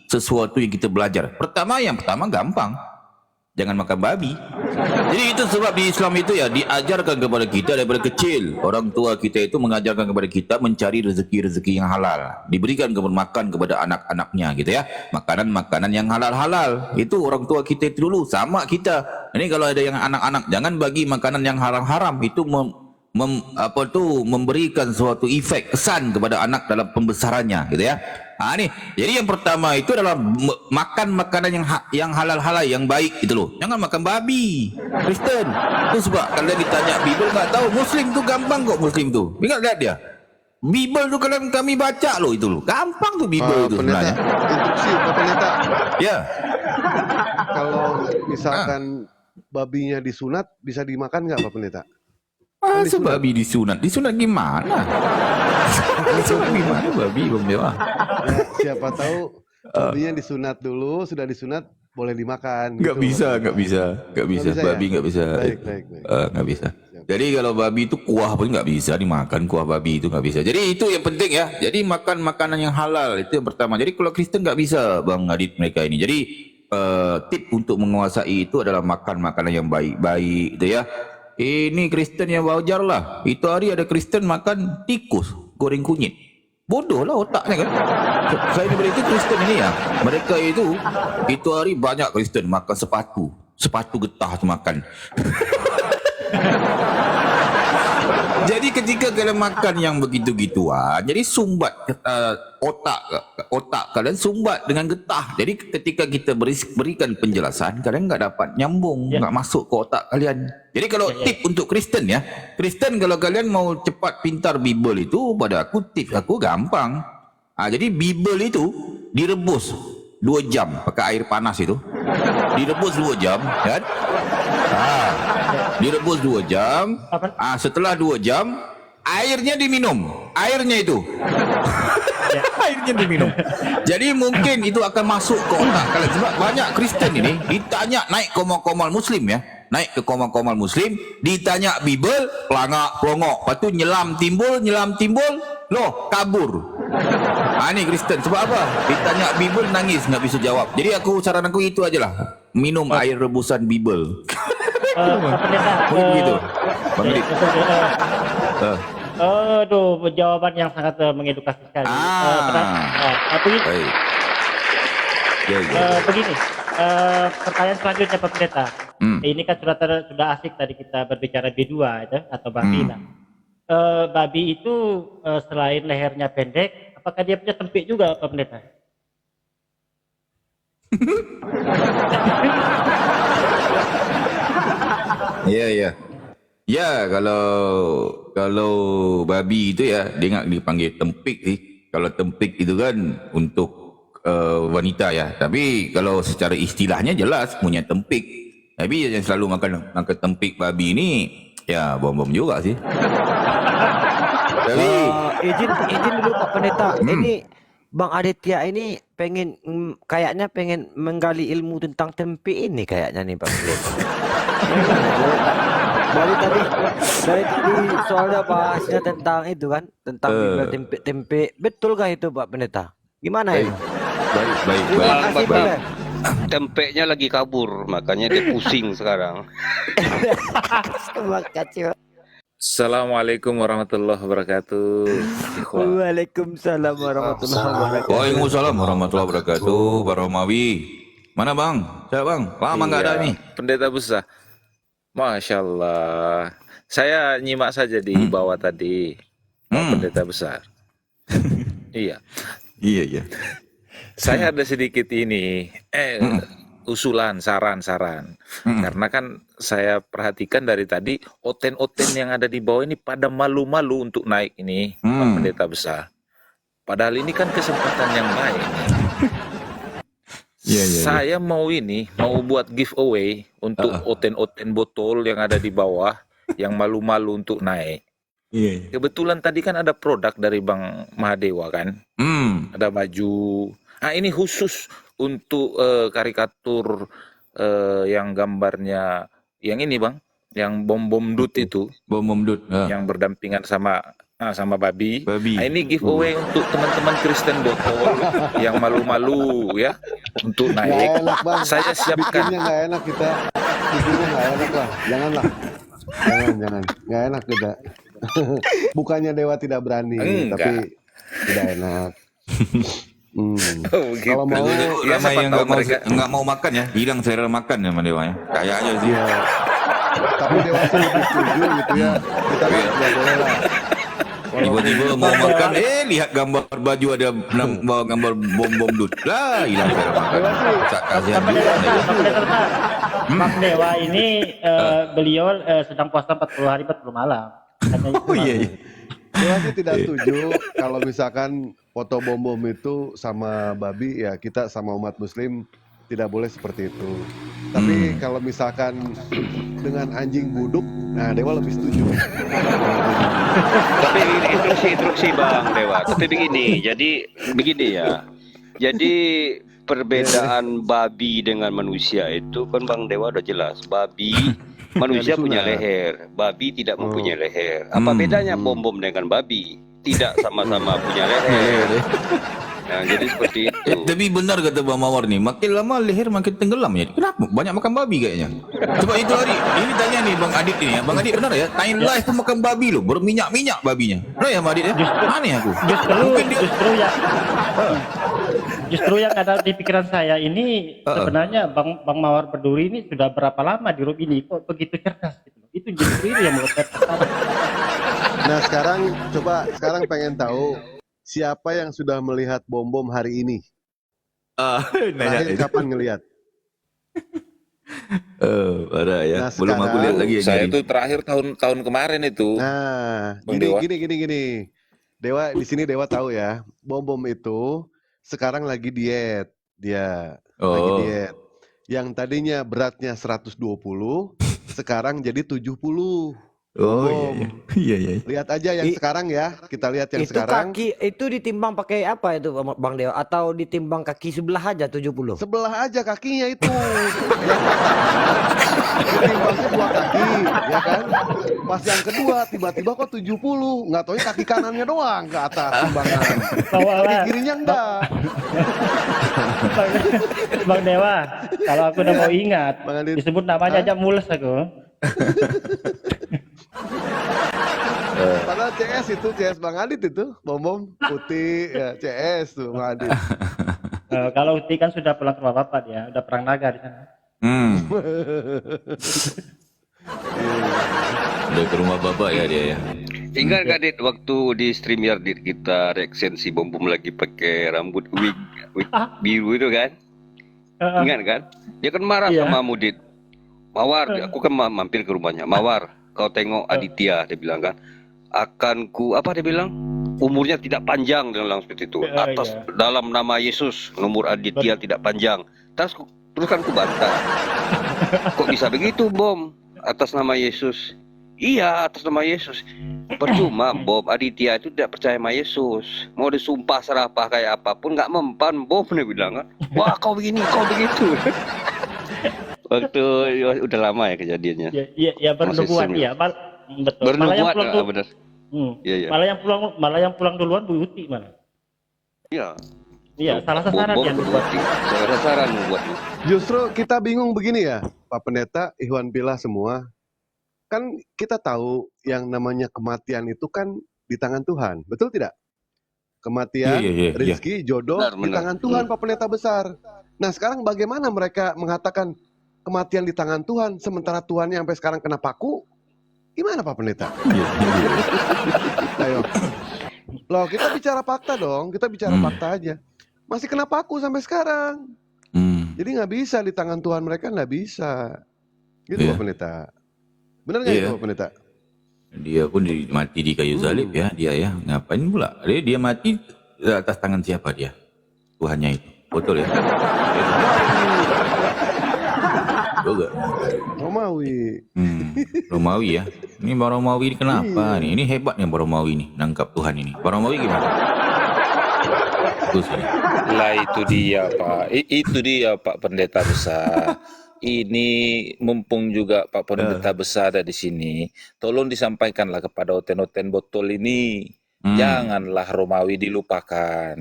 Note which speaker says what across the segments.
Speaker 1: sesuatu yang kita belajar. Yang pertama gampang. Jangan makan babi. Jadi itu sebab di Islam itu ya diajarkan kepada kita daripada kecil. Orang tua kita itu mengajarkan kepada kita mencari rezeki-rezeki yang halal. Diberikan makan kepada anak-anaknya gitu ya. Makanan-makanan yang halal-halal. Itu orang tua kita itu dulu sama kita. Ini kalau ada yang anak-anak jangan bagi makanan yang haram-haram. Itu memberikan suatu efek kesan kepada anak dalam pembesarannya gitu ya. Jadi yang pertama itu adalah makan makanan yang halal-halal yang baik itu loh. Jangan makan babi. Kristen. Itu sebab kalau ditanya Bible enggak tahu. Muslim tu gampang kok Muslim tu. Ingat lihat dia. Bible tu kalau kami baca loh itu loh. Gampang tu Bible itu sebenarnya.
Speaker 2: Instruksi Pak Pendeta.
Speaker 1: Ya.
Speaker 2: Kalau misalkan babinya disunat bisa dimakan nggak Pak Pendeta?
Speaker 1: Masa babi disunat? Disunat gimana? Disunat gimana babi Bang Dewa?
Speaker 2: Ya, siapa tahu babinya disunat dulu, sudah disunat boleh dimakan.
Speaker 1: Nggak bisa. Babi nggak bisa.
Speaker 2: Baik.
Speaker 1: Nggak bisa. Jadi kalau babi itu kuah pun nggak bisa dimakan, kuah babi itu nggak bisa. Jadi itu yang penting ya. Jadi makan makanan yang halal itu yang pertama. Jadi kalau Kristen nggak bisa Bang Adit mereka ini. Jadi tip untuk menguasai itu adalah makan makanan yang baik-baik itu ya. Ini Kristen yang wajar lah. Itu hari ada Kristen makan tikus goreng kunyit. Bodoh lah otaknya kan. Saya daripada itu Kristen ini ya. Mereka itu hari banyak Kristen makan sepatu getah tu makan. Jadi ketika kalian makan yang begitu-gituan, jadi sumbat otak kalian sumbat dengan getah. Jadi ketika kita berikan penjelasan, kalian nggak dapat nyambung, nggak masuk ke otak kalian. Jadi kalau tip untuk Kristen ya, Kristen kalau kalian mau cepat pintar Bible itu, pada aku tip aku gampang. Jadi Bible itu direbus 2 jam pakai air panas itu. Direbus 2 jam, kan? Direbus 2 jam. Setelah 2 jam, airnya diminum. Airnya itu. Airnya diminum. Jadi mungkin itu akan masuk ke otak kalian. Sebab banyak Kristen ini ditanya naik ke komal Muslim ya. Naik ke komal Muslim, ditanya Bible, pelongok. Lepas tu nyelam timbul, loh kabur. Ini Kristen. Sebab apa? Ditanya Bible nangis, nggak bisa jawab. Jadi saran aku itu aja lah. Minum air rebusan Bible. Begitu.
Speaker 3: Jawaban yang sangat mengedukasi sekali. Begini, pertanyaan selanjutnya Pak Pendeta. Ini kan sudah asik tadi kita berbicara B2 itu atau babi lah. Babi itu selain lehernya pendek, apakah dia punya tempik juga Pak Pendeta?
Speaker 1: Iya. Ya, kalau babi itu ya dia dipanggil tempik sih. Kalau tempik itu kan untuk wanita ya. Tapi kalau secara istilahnya jelas punya tempik. Tapi yang selalu makan tempik babi ini ya bom juga sih. Tapi
Speaker 4: izin dulu Pak Pendeta. Ini Bang Aditya ini kayaknya pengen menggali ilmu tentang tempik ini kayaknya nih Pak Pendeta. Dari tadi soalnya bahasnya tentang itu kan, tentang tempe. Betulkah itu Pak Pendeta? Gimana ini?
Speaker 1: Baik.
Speaker 5: Tempeknya lagi kabur, makanya dia pusing sekarang.
Speaker 4: Terima kasih.
Speaker 6: Assalamualaikum warahmatullahi wabarakatuh.
Speaker 4: Waalaikumsalam warahmatullahi wabarakatuh.
Speaker 1: Waalaikumsalam warahmatullahi wabarakatuh. Pak Romawi. Mana Bang? Siapa Bang? Lama nggak ada nih.
Speaker 6: Pendeta besar. Masya Allah. Saya nyimak saja di bawah tadi. Pendeta besar. Iya. Saya ada sedikit ini. Usulan, saran. Karena kan saya perhatikan dari tadi oten-oten yang ada di bawah ini pada malu-malu untuk naik ini, Pak Pendeta besar. Padahal ini kan kesempatan yang baik. Saya mau buat giveaway untuk oten-oten botol yang ada di bawah yang malu-malu untuk naik. Kebetulan tadi kan ada produk dari Bang Mahadewa kan. Ada baju. Ini khusus untuk karikatur yang gambarnya yang ini Bang, yang bom dut itu.
Speaker 1: Bom dut.
Speaker 6: Yang berdampingan sama sama babi.
Speaker 1: Babi.
Speaker 6: Nah, ini giveaway untuk teman-teman Kristen botol yang malu-malu ya untuk
Speaker 2: Nggak
Speaker 6: naik.
Speaker 2: enak bang.
Speaker 6: Saya siapkan.
Speaker 2: Bikinnya nggak enak kita. Bikinnya nggak enak lah. Janganlah. Jangan. Nggak enak kita. Bukannya Dewa tidak berani,
Speaker 6: Enggak.
Speaker 2: tapi tidak enak.
Speaker 6: Oh, begitu.
Speaker 2: Kalau mau,
Speaker 6: Ya,
Speaker 1: Lama
Speaker 6: siapa
Speaker 1: yang
Speaker 6: tahu mereka.
Speaker 1: nggak mau makan ya, hilang selera makan ya sama Dewa ya. Kayaknya sih.
Speaker 2: ya. Tapi Dewa sih lebih setuju gitu ya. Kita kan nggak boleh lah.
Speaker 1: Tiba-tiba mau makan, lihat gambar baju ada bawa gambar bom dut. Lah, hilang selera makan.
Speaker 2: Dewa sih,
Speaker 1: Kasihan
Speaker 3: Pak
Speaker 1: juga.
Speaker 3: Pendeta, Mas Dewa ini beliau sedang puasa 40 hari 40 malam. Hanya itu,
Speaker 1: Oh iya,
Speaker 3: Mas.
Speaker 1: iya.
Speaker 2: Dewa sih tidak setuju kalau misalkan foto bom itu sama babi, ya kita sama umat muslim tidak boleh seperti itu. Tapi kalau misalkan dengan anjing buduk, nah Dewa lebih setuju.
Speaker 5: Tapi instruksi Bang Dewa. Tapi begini ya. Jadi perbedaan babi dengan manusia itu kan Bang Dewa udah jelas. Babi manusia punya leher, babi tidak mempunyai leher. Apa bedanya bom dengan babi? Tidak sama-sama punya leher. Nah, jadi seperti itu.
Speaker 1: Tapi benar kata Bang Mawar nih, makin lama leher makin tenggelam ya. Kenapa? Banyak makan babi kayaknya. Coba itu hari, ini tanya nih Bang Adit ini ya. Bang Adit benar ya? Time life tuh makan babi loh, berminyak-minyak babinya. Benar ya Bang Adit ya? Aneh aku.
Speaker 3: Justru yang ada di pikiran saya ini sebenarnya Bang Mawar Berduri ini sudah berapa lama di room ini kok begitu cerdas gitu. Itu justru itu yang menurut saya tertarik.
Speaker 2: Nah sekarang pengen tahu siapa yang sudah melihat bom hari ini? Terakhir kapan ngelihat?
Speaker 1: Parah ya.
Speaker 2: Nah,
Speaker 1: Belum aku lihat lagi ya.
Speaker 6: Saya
Speaker 1: jadi.
Speaker 6: itu terakhir tahun kemarin itu.
Speaker 2: Nah,
Speaker 6: Bang Dewa.
Speaker 2: gini. Dewa di sini Dewa tahu ya, bom itu sekarang lagi diet dia. Lagi diet. Yang tadinya beratnya 120, sekarang jadi 70.
Speaker 1: Oh iya.
Speaker 2: Lihat aja yang sekarang ya. Kita lihat yang
Speaker 4: Itu
Speaker 2: sekarang.
Speaker 4: kaki itu ditimbang pakai apa itu Bang Dewa? Atau ditimbang kaki sebelah aja 70?
Speaker 2: Sebelah aja kakinya itu. Timbangnya 2 kaki, ya kan? Pas yang kedua tiba-tiba kok 70. Nggak taunya kaki kanannya doang ke atas timbangan. Kaki kirinya enggak.
Speaker 3: Bang Dewa, kalau aku udah mau ingat,
Speaker 2: Bang Adit.
Speaker 3: disebut namanya aja mules aku.
Speaker 2: Padahal CS Bang Adit itu, bom putih ya CS tuh Bang Adit.
Speaker 3: Kalau Uti kan sudah pulang ke rumah bapak dia, udah perang naga di sana.
Speaker 1: Udah ke rumah bapak ya dia ya.
Speaker 5: Ingat gak Dit waktu di StreamYard Dit kita reaction si bom lagi pakai rambut wig biru itu kan? Ingat kan? Dia kan marah sama Mudit. Mawar, aku kan mampir ke rumahnya. Mawar, kau tengok Aditya, dia bilang kan. Apa dia bilang? Umurnya tidak panjang, dia bilang seperti itu. Atas dalam nama Yesus, umur Aditya tidak panjang. Terus kan ku bantah. Kok bisa begitu, Bom? Atas nama Yesus. Iya, atas nama Yesus. Percuma, Bom. Aditya itu tidak percaya sama Yesus. Mau disumpah serapah kayak apapun, nggak mempan, Bom, dia bilang kan. Wah, kau begini, kau begitu. Waktu udah lama ya kejadiannya.
Speaker 3: Ya bernubuat ya, betul.
Speaker 5: Bernubuat benar. Iya.
Speaker 3: Malah yang pulang duluan Bu Uti mana? Iya, salah sasaran dia buat.
Speaker 5: Salah sasaran buat.
Speaker 2: Justru kita bingung begini ya, Pak Pendeta, Ikhwan Billah semua. Kan kita tahu yang namanya kematian itu kan di tangan Tuhan, betul tidak? Kematian, rezeki, jodoh di tangan Tuhan, Pak Pendeta besar. Nah sekarang bagaimana mereka mengatakan kematian di tangan Tuhan, sementara Tuhannya sampai sekarang kena paku? Gimana Pak Pendeta? Ayo. Loh kita bicara fakta dong, kita bicara fakta aja. Masih kena paku sampai sekarang. Jadi nggak bisa di tangan Tuhan mereka, nggak bisa. Gitu Pak Pendeta. Benar nggak itu Pak Pendeta?
Speaker 1: Dia pun mati di kayu salib ya, dia ya. Ngapain pula? Dia mati atas tangan siapa dia? Tuhannya itu. Betul ya? Juga.
Speaker 2: Romawi.
Speaker 1: Romawi ya. Ini Bang Romawi ini kenapa nih? Ini hebat nih Bang Romawi ini, nangkap Tuhan ini. Bang Romawi gimana? Terus ini.
Speaker 6: Lah itu dia Pak. Itu dia Pak Pendeta besar. Ini mumpung juga Pak Pendeta besar ada di sini, tolong disampaikanlah kepada oten-oten botol ini, janganlah Romawi dilupakan.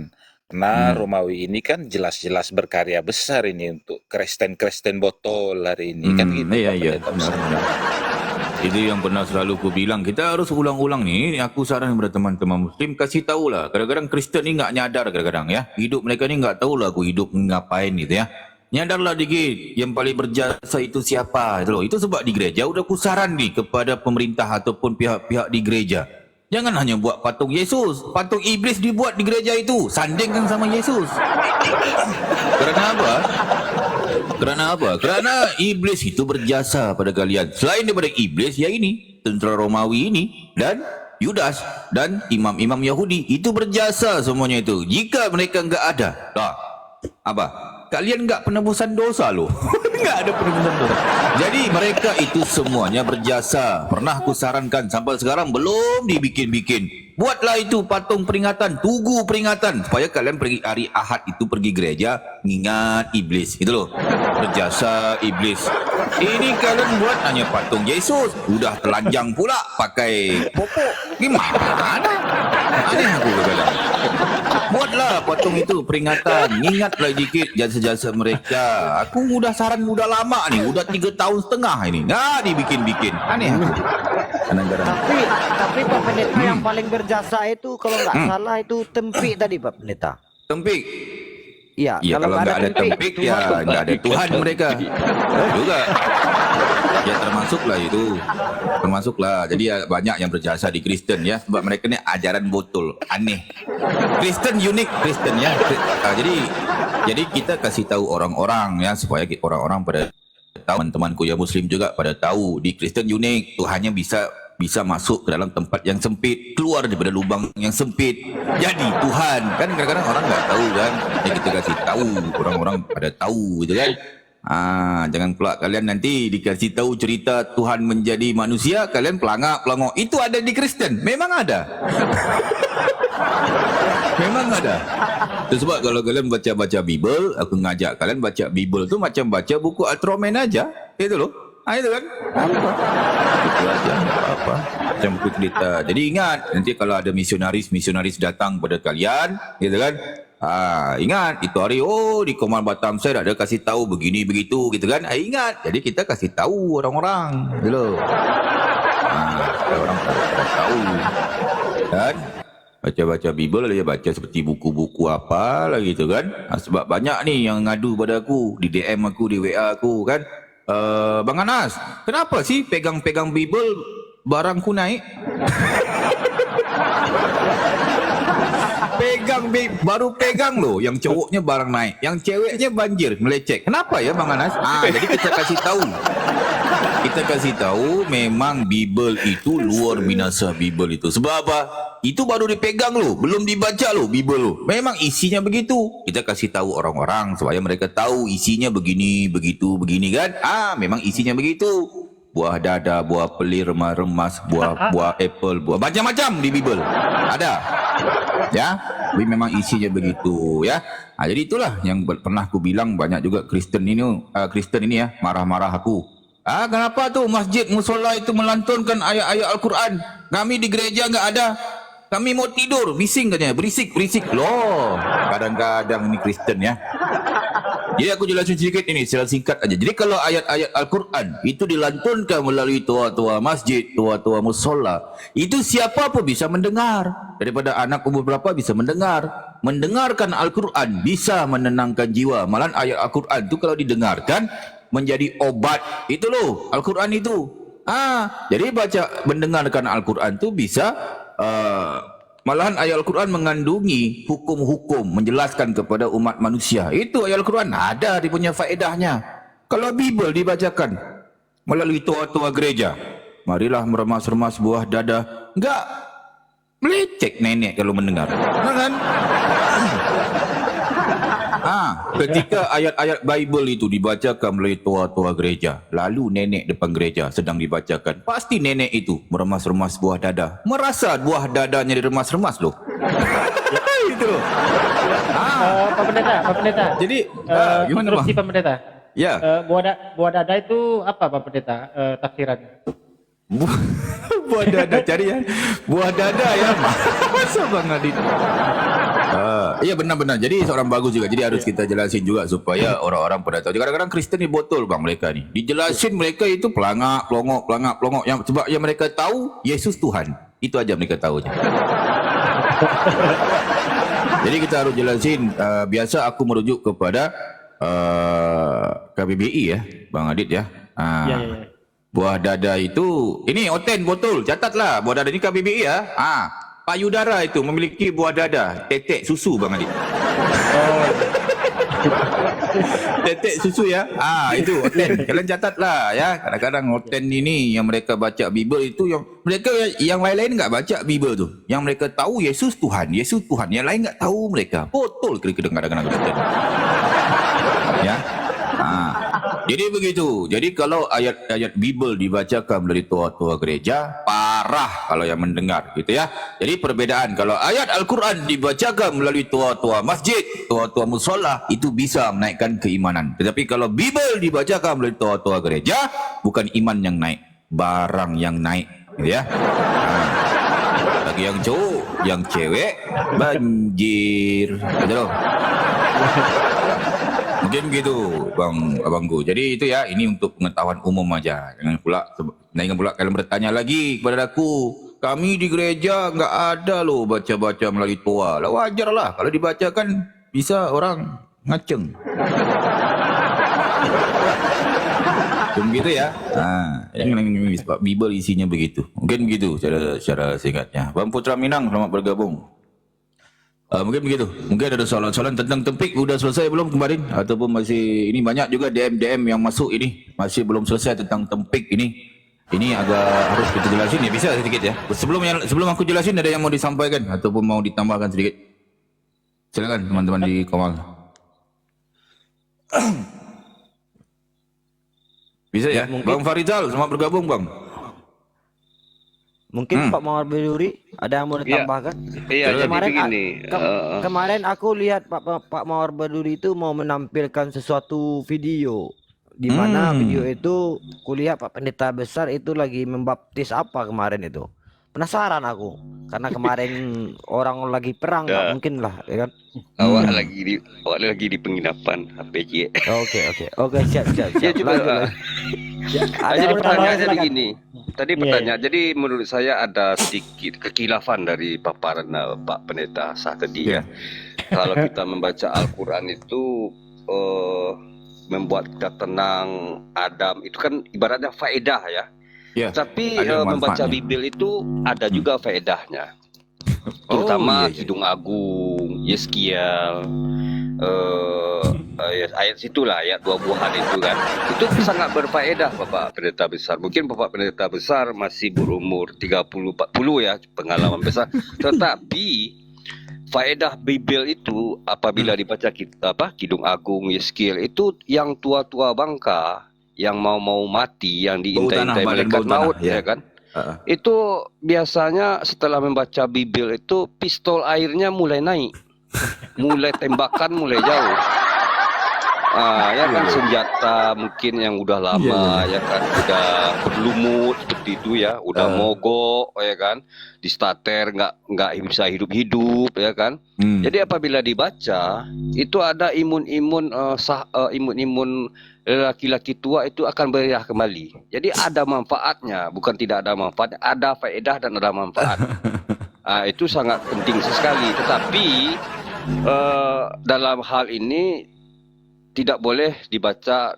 Speaker 6: Karena Romawi ini kan jelas-jelas berkarya besar ini untuk Kristen-Kristen botol hari ini kan gitu.
Speaker 1: Iya,
Speaker 6: Pak Pendeta besar.
Speaker 1: Itu yang pernah selalu aku bilang, kita harus ulang-ulang nih. Aku saran kepada teman-teman Muslim, kasih tahulah. Kadang-kadang Kristen ni nggak nyadar kadang-kadang ya. Hidup mereka ni nggak tahulah aku hidup ngapain gitu ya. Nyadarlah dikit, yang paling berjasa itu siapa itu loh. Itu sebab di gereja udah aku saran nih kepada pemerintah ataupun pihak-pihak di gereja. Jangan hanya buat patung Yesus, patung iblis dibuat di gereja itu, sandingkan sama Yesus. Kerana apa? Kerana iblis itu berjasa pada kalian. Selain daripada iblis, ya ini, tentera Romawi ini dan Yudas dan imam-imam Yahudi itu berjasa semuanya itu. Jika mereka enggak ada, apa? Kalian enggak penebusan dosa loh. Enggak ada penebusan dosa. Jadi mereka itu semuanya berjasa. Pernah aku sarankan sampai sekarang belum dibikin-bikin. Buatlah itu patung peringatan, tugu peringatan supaya kalian pergi hari Ahad itu pergi gereja mengingat iblis gitu loh. Berjasa iblis. Ini kalian buat hanya patung Yesus, udah telanjang pula pakai popok. Gimana? Aneh aku kadang. Buatlah patung itu peringatan, ingatlah dikit jasa-jasa mereka. Aku udah saran udah lama nih, udah 3 tahun setengah ini. Nggak dibikin-bikin. Aneh aku.
Speaker 4: Tapi Pak Pendeta yang paling berjasa itu kalau nggak salah itu Tempik tadi Pak Pendeta.
Speaker 1: Tempik.
Speaker 4: Iya,
Speaker 1: Ya kalau nggak ada tempik ya nggak ada Tuhan mereka. Juga. Ya termasuklah itu. Termasuklah. Jadi ya banyak yang berjasa di Kristen ya sebab mereka ni ajaran botol, aneh. Kristen unik Kristen ya. Jadi kita kasih tahu orang-orang ya supaya orang-orang pada tahu, teman-temanku yang Muslim juga pada tahu di Kristen unik. Tuhannya bisa masuk ke dalam tempat yang sempit, keluar daripada lubang yang sempit. Jadi Tuhan kan kadang-kadang orang nggak tahu kan. Jadi kita kasih tahu, orang-orang pada tahu gitu kan. Jangan pula kalian nanti dikasih tahu cerita Tuhan menjadi manusia, kalian pelangak-pelangok. Itu ada di Kristen, memang ada. Memang ada. Itu sebab kalau kalian baca-baca Bible, aku ngajak kalian baca Bible tu macam baca buku Ultraman aja. Itu loh. Itu kan. Itu aja. Apa? Macam buku cerita. Jadi ingat, nanti kalau ada misionaris datang pada kalian, gitu kan. Ingat itu hari di Komand Batam saya ada kasih tahu begini begitu gitu kan. Ingat. Jadi kita kasih tahu orang-orang gitu loh. Orang tahu. Kan? Baca-baca Bible dia baca seperti buku-buku apa lah gitu kan. Sebab banyak nih yang ngadu pada aku di DM aku, di WA aku kan. Bang Anas, kenapa sih pegang-pegang Bible barangku naik? Baru pegang loh, yang cowoknya barang naik, yang ceweknya banjir, melecek. Kenapa ya Bang Anas? Jadi kita kasih tahu. Kita kasih tahu memang Bible itu luar binasa Bible itu. Sebab apa? Itu baru dipegang loh, belum dibaca loh Bible loh. Memang isinya begitu. Kita kasih tahu orang-orang supaya mereka tahu isinya begini, begitu, begini kan. Memang isinya begitu. Buah dada, buah pelir, remas, buah apple, buah macam-macam di Bible. Ada. Ya, tapi memang isinya begitu ya. Jadi itulah yang pernah aku bilang banyak juga Kristen ini ya marah-marah aku. Kenapa tuh masjid musola itu melantunkan ayat-ayat Al-Quran? Kami di gereja enggak ada. Kami mau tidur, bising katanya, berisik loh. Kadang-kadang ini Kristen ya. Jadi aku jelasin sedikit ini secara singkat aja. Jadi kalau ayat-ayat Al-Quran itu dilantunkan melalui tua-tua masjid, tua-tua musola, itu siapa pun bisa mendengar. Daripada anak umur berapa bisa mendengar. Mendengarkan Al-Quran bisa menenangkan jiwa. Malahan ayat Al-Quran itu kalau didengarkan menjadi obat. Itu loh Al-Quran itu. Jadi mendengarkan Al-Quran itu bisa malahan ayat Al-Quran mengandungi hukum-hukum menjelaskan kepada umat manusia. Itu ayat Al-Quran ada dia punya faedahnya. Kalau Bible dibacakan melalui tua-tua gereja, marilah meremas-remas buah dada, enggak melecek nenek kalau mendengar. Kan? Ketika ayat-ayat Bible itu dibacakan melalui tua-tua gereja, lalu nenek depan gereja sedang dibacakan, pasti nenek itu meremas-remas buah dada, merasa buah dadanya diremas-remas loh. Itu loh.
Speaker 3: Pak Pendeta.
Speaker 1: Jadi gimana Bang?
Speaker 3: Pak Pendeta.
Speaker 1: Ya.
Speaker 3: Buah dada itu apa Pak Pendeta tafsirannya?
Speaker 1: Buah dada cari ya. Buah dada ya. Masa Bang Adit? Iya benar-benar. Jadi seorang bagus juga. Jadi harus kita jelasin juga supaya orang-orang pada tahu. Kadang-kadang Kristen ni botol bang mereka ni. Dijelasin mereka itu pelangak, pelongok. Yang sebab yang mereka tahu Yesus Tuhan. Itu aja mereka tahu. Jadi kita harus jelasin. Biasa aku merujuk kepada KBBI ya, Bang Adit ya.
Speaker 3: Ya.
Speaker 1: Buah dada itu, ini oten botol, catatlah. Buah dada ini KBBI ya. Payudara itu memiliki buah dada, tetek susu Bang Adit. Tetek susu ya. Itu oten. Kalian catatlah ya. Kadang-kadang oten ini yang mereka baca Bible itu yang mereka yang lain-lain enggak baca Bible tu. Yang mereka tahu Yesus Tuhan. Yang lain enggak tahu mereka. Botol kadang-kadang Kristen. Ya. Jadi begitu. Jadi kalau ayat-ayat Bible dibacakan melalui tua-tua gereja, parah kalau yang mendengar gitu ya. Jadi perbedaan kalau ayat Al-Quran dibacakan melalui tua-tua masjid, tua-tua musola, itu bisa menaikkan keimanan. Tetapi kalau Bible dibacakan melalui tua-tua gereja, bukan iman yang naik, barang yang naik gitu ya. Bagi yang cowok, yang cewek banjir. Betul. Mungkin begitu abangku. Jadi itu ya, ini untuk pengetahuan umum aja. Jangan pula kalian bertanya lagi kepada aku. Kami di gereja enggak ada loh baca-baca melalui tua. Lah wajar lah kalau dibacakan bisa orang ngaceng. Begitu ya. Yang sebab Bible isinya begitu. Mungkin begitu secara singkatnya. Bang Putra Minang, selamat bergabung. Mungkin begitu. Mungkin ada soalan-soalan tentang tempik sudah selesai belum kemarin ataupun masih ini banyak juga DM yang masuk ini masih belum selesai tentang tempik ini. Ini agak harus kita jelasin ya, bisa sedikit ya. Sebelum aku jelasin ada yang mau disampaikan ataupun mau ditambahkan sedikit. Silakan teman-teman di Kamal. Bisa ya? Bang Farizal, selamat bergabung Bang.
Speaker 4: Mungkin Pak Mawar Beduri ada yang mau ditambahkan?
Speaker 5: Iya, jadi
Speaker 4: kemarin
Speaker 5: begini.
Speaker 4: Kemarin aku lihat Pak Mawar Beduri itu mau menampilkan sesuatu video di mana video itu kulihat Pak Pendeta Besar itu lagi membaptis apa kemarin itu. Penasaran aku karena kemarin orang lagi perang nggak mungkin lah ya kan.
Speaker 5: Awak lagi di penginapan HPJ.
Speaker 4: Oke siap.
Speaker 5: Ya coba. Jadi pertanyaannya begini. Tadi pertanyaan, jadi menurut saya ada sedikit kekilafan dari paparan Pak Pendeta saat tadi ya. Kalau kita membaca Al-Quran itu membuat kita tenang, adem, itu kan ibaratnya faedah ya. Tapi membaca Bible itu ada juga faedahnya. Terutama Kidung Agung, Yeskiel, ayat situlah, ayat 20-an itu kan. Itu sangat berfaedah Bapak Pendeta Besar. Mungkin Bapak Pendeta Besar masih berumur 30-40 ya, pengalaman besar. Tetapi faedah Bible itu apabila dibaca Kidung Agung, Yeskiel itu yang tua-tua bangka yang mau mati, yang diintai-intai malaikat maut ya kan. Itu biasanya setelah membaca Bible itu pistol airnya mulai naik. Mulai tembakan mulai jauh. Ya kan senjata mungkin yang udah lama ya kan udah berlumut seperti itu ya, udah mogok ya kan, di starter nggak bisa hidup ya kan. Jadi apabila dibaca itu ada imun-imun laki-laki tua itu akan beriah kembali. Jadi ada manfaatnya, bukan tidak ada manfaat, ada faedah dan ada manfaat. Itu sangat penting sekali. Tetapi dalam hal ini tidak boleh dibaca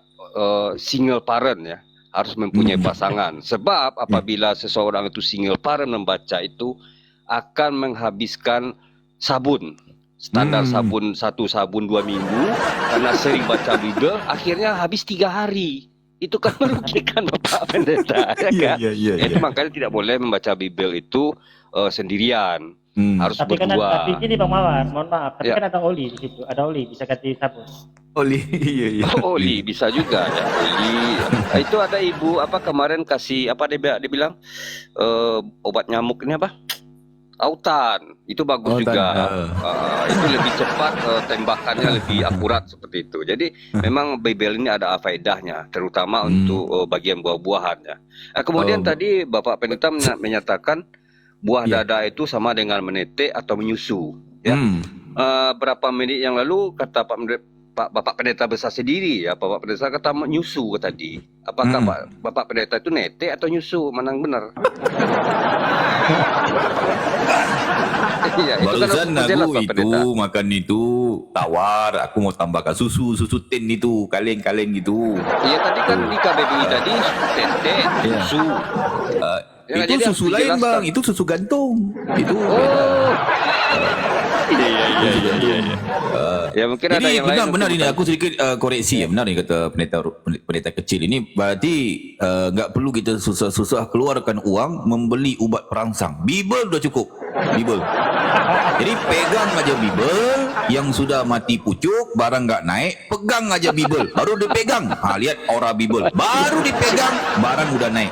Speaker 5: single parent ya, harus mempunyai pasangan. Sebab apabila seseorang itu single parent membaca itu akan menghabiskan sabun. Standar sabun 1 sabun 2 minggu karena sering baca Bible, akhirnya habis 3 hari. Itu kan merugikan Bapak Pendeta ya kan? Itu makanya tidak boleh membaca Bible itu sendirian. Harus
Speaker 3: tapi
Speaker 5: berdua.
Speaker 3: Tapi ini Bang Mawar, mohon maaf, tapi kan ada oli di situ, ada oli bisa ganti sabun.
Speaker 1: Oli,
Speaker 5: oli bisa juga ya, oli. Itu ada ibu kemarin kasih dia bilang obat nyamuk ini apa? Autan itu bagus
Speaker 1: Autan,
Speaker 5: juga. Itu lebih cepat, tembakannya lebih akurat seperti itu. Jadi memang Bible ini ada faedahnya, terutama untuk bagian buah-buahannya. Kemudian tadi Bapak Pendeta menyatakan buah dada itu sama dengan menetek atau menyusu. Ya. Berapa menit yang lalu kata Bapak Pendeta besar sendiri ya, Bapak Pendeta kata menyusu tadi. Apakah Bapak Pendeta itu netek atau nyusu? Mana yang benar?
Speaker 1: Iya, barusan aku itu makan itu tawar, aku mau tambahkan susu ten itu kaleng gitu.
Speaker 5: Iya tadi kan di KBBI tadi tete, susu.
Speaker 1: Itu susu lain bang, itu susu gantung. Itu. Iya.
Speaker 5: Ya mungkin ada yang lain.
Speaker 1: Benar ini aku sedikit koreksi ya, benar nih kata pendeta kecil ini. Berarti nggak perlu kita susah-susah keluarkan uang membeli ubat perangsang. Bible udah cukup. Bible. Jadi pegang aja Bible yang sudah mati pucuk, barang nggak naik, pegang aja Bible, baru dipegang. Lihat aura Bible, baru dipegang, barang udah naik.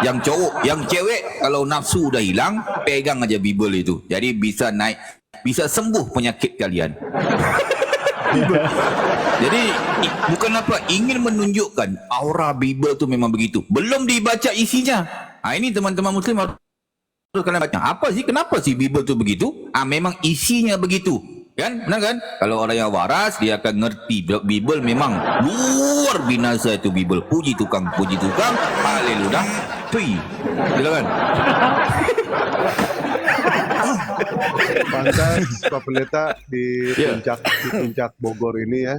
Speaker 1: Yang cowok, yang cewek, kalau nafsu udah hilang, pegang aja Bible itu. Jadi bisa naik, bisa sembuh penyakit kalian. Jadi bukan apa, ingin menunjukkan aura Bible itu memang begitu. Belum dibaca isinya. Ini teman-teman Muslim harus kalian baca. Apa sih? Kenapa sih Bible itu begitu? Memang isinya begitu. Kan? Benar kan? Kalau orang yang waras, dia akan ngerti Bible memang luar binasa itu Bible. Puji tukang. Haleluya. Tui. Silakan.
Speaker 2: Pantas Pak Pendeta di puncak Bogor ini ya.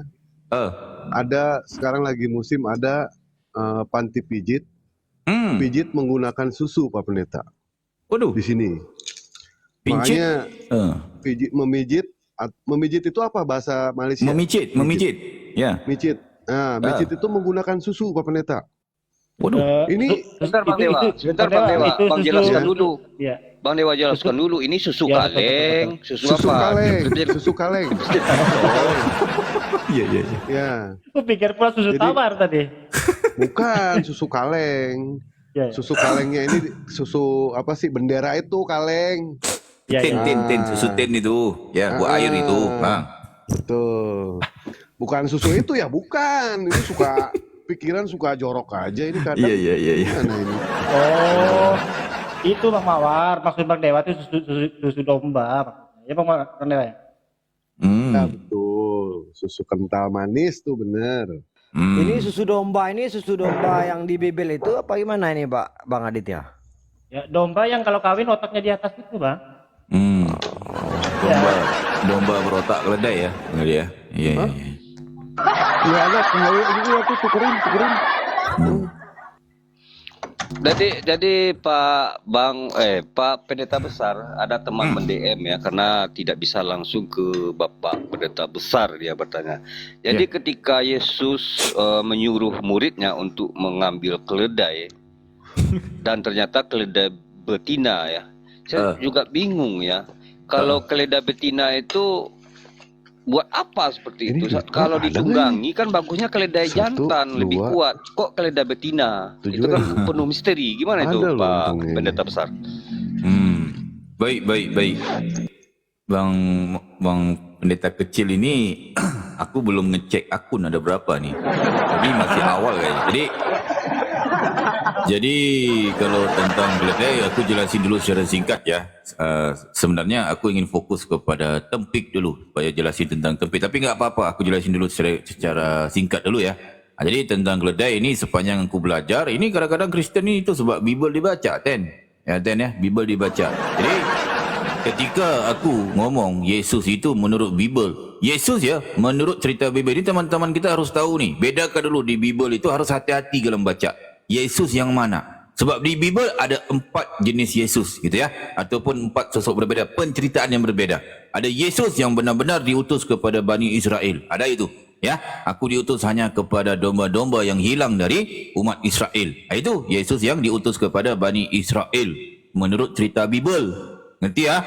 Speaker 2: Ada sekarang lagi musim ada panti pijit. Pijit menggunakan susu Pak Pendeta.
Speaker 1: Waduh.
Speaker 2: Di sini. Makanya memijit itu apa bahasa Malaysia?
Speaker 1: Memijit. Ya.
Speaker 2: Mijit. Nah, mijit itu menggunakan susu Pak Pendeta.
Speaker 1: Waduh.
Speaker 2: Ini
Speaker 5: sebentar Bang Dewa. Bang jelaskan dulu. Ya. Bang Dewa jelaskan dulu. Ini susu kaleng, susu apa?
Speaker 2: Susu kaleng.
Speaker 1: Iya.
Speaker 2: Ya.
Speaker 3: Aku pikir pula susu tawar tadi.
Speaker 2: Bukan susu kaleng. Susu kalengnya ini susu apa sih, bendera itu kaleng.
Speaker 1: Ten susu ten itu ya, buat air itu bang.
Speaker 2: Betul. Bukan susu itu ya, bukan. Ini suka pikiran suka jorok aja ini kadang.
Speaker 1: Iya.
Speaker 2: Mana ini?
Speaker 3: Oh, itu Bang Mawar, maksud Bang Dewa itu susu domba. Ya Bang Dewa ya?
Speaker 2: Nah, betul. Susu kental manis tuh bener.
Speaker 4: Ini susu domba yang di Bible itu apa gimana ini Pak Bang Aditya?
Speaker 3: Ya domba yang kalau kawin otaknya di atas itu Bang.
Speaker 1: Domba berotak keledai ya, dia. Iya.
Speaker 2: Ya anak ini waktu tukerin.
Speaker 5: Jadi Pak Pendeta besar ada teman mendm ya, karena tidak bisa langsung ke Bapak Pendeta besar, dia bertanya. Jadi ketika Yesus menyuruh muridnya untuk mengambil keledai dan ternyata keledai betina ya, saya juga bingung ya. Kalau keledai betina itu buat apa seperti itu? Kalau ditunggangi kan bagusnya keledai jantan lebih kuat. Kok keledai betina? Itu kan penuh misteri. Gimana itu Pak Pendeta besar?
Speaker 1: Baik. Bang Pendeta kecil ini aku belum ngecek akun ada berapa nih. Tapi masih awal kayaknya. Jadi kalau tentang keledai aku jelasin dulu secara singkat ya. Sebenarnya aku ingin fokus kepada tempik dulu supaya jelasin tentang tempik. Tapi nggak apa-apa, aku jelasin dulu secara singkat dulu ya. Jadi tentang keledai ini sepanjang aku belajar, ini kadang-kadang Kristen ini itu sebab Bible dibaca, Ten ya, Bible dibaca. Jadi ketika aku ngomong Yesus itu menurut Bible, Yesus ya menurut cerita Bible ini, teman-teman kita harus tahu nih, bedakan dulu di Bible itu harus hati-hati dalam baca. Yesus yang mana? Sebab di Bible ada 4 jenis Yesus gitu ya, ataupun 4 sosok berbeda, penceritaan yang berbeda. Ada Yesus yang benar-benar diutus kepada Bani Israel, ada itu ya. Aku diutus hanya kepada domba-domba yang hilang dari umat Israel. Itu Yesus yang diutus kepada Bani Israel menurut cerita Bible. Ngerti ya?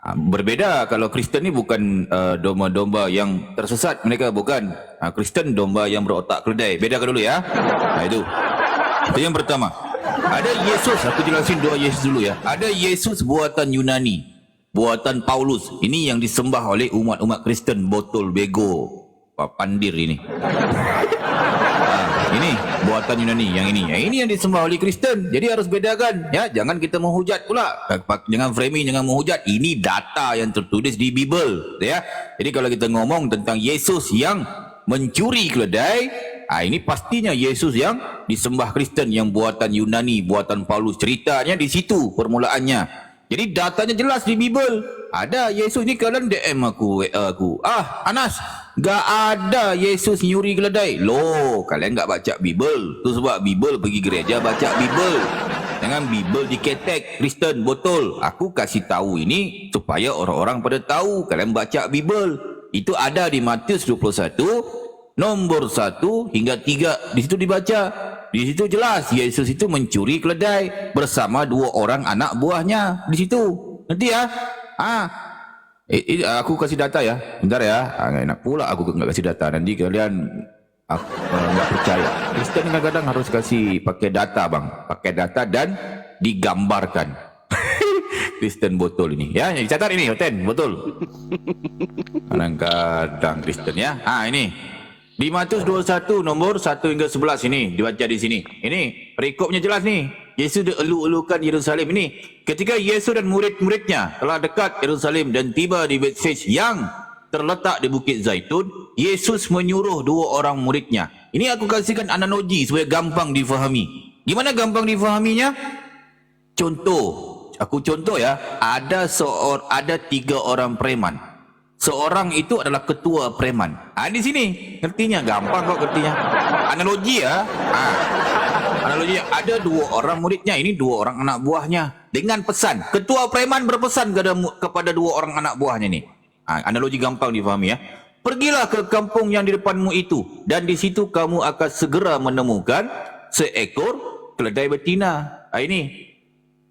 Speaker 1: Berbeda kalau Kristen ni bukan domba-domba yang tersesat, mereka bukan. Kristen domba yang berotak keledai. Bedakan dulu ya. Itu yang pertama. Ada Yesus, aku jelasin dua Yesus dulu ya. Ada Yesus buatan Yunani, buatan Paulus. Ini yang disembah oleh umat-umat Kristen, botol bego, pandir ini. Ini buatan Yunani, yang ini. Yang ini yang disembah oleh Kristen. Jadi harus bedakan ya, jangan kita menghujat pula. Jangan framing, jangan menghujat. Ini data yang tertulis di Bible ya. Jadi kalau kita ngomong tentang Yesus yang mencuri keledai, ini pastinya Yesus yang disembah Kristen, yang buatan Yunani, buatan Paulus. Ceritanya di situ permulaannya. Jadi datanya jelas di Bible. Ada Yesus ni, kalian DM aku, WA aku. Anas, gak ada Yesus nyuri keledai. Loh, kalian gak baca Bible. Tu sebab Bible pergi gereja baca Bible. Jangan Bible diketek Kristen botol. Aku kasih tahu ini supaya orang-orang pada tahu. Kalian baca Bible. Itu ada di Matius 21 nombor 1 hingga 3. Di situ dibaca. Di situ jelas Yesus itu mencuri keledai bersama 2 orang anak buahnya. Di situ. Nanti ya. Aku kasih data ya. Bentar ya. Enak pula aku enggak kasih data. Nanti kalian enggak percaya. Kristen kadang-kadang harus kasih pakai data, bang. Pakai data dan digambarkan. Kristen botol ini. Ya, dicatat ini, Oten, botol. Kadang-kadang Kristen ya. Ini. Di Matius 21 nombor 1 hingga 11 ini dibaca di sini. Ini perikopnya jelas nih. Yesus dielu-elukan Yerusalem ini. Ketika Yesus dan murid-muridnya telah dekat Yerusalem dan tiba di Bethphage yang terletak di Bukit Zaitun, Yesus menyuruh 2 orang muridnya. Ini aku kasihkan analogi supaya gampang difahami. Gimana gampang difahaminya? Contoh, aku contoh ya. Ada 3 orang preman. Seorang itu adalah ketua preman. Di sini ngertinya, gampang kok ngertinya. Analogi ya. Analogi, ada 2 orang muridnya, ini 2 orang anak buahnya. Dengan pesan, ketua preman berpesan kepada 2 orang anak buahnya ini. Analogi gampang difahami ya. Pergilah ke kampung yang di depanmu itu, dan di situ kamu akan segera menemukan seekor keledai betina. Ini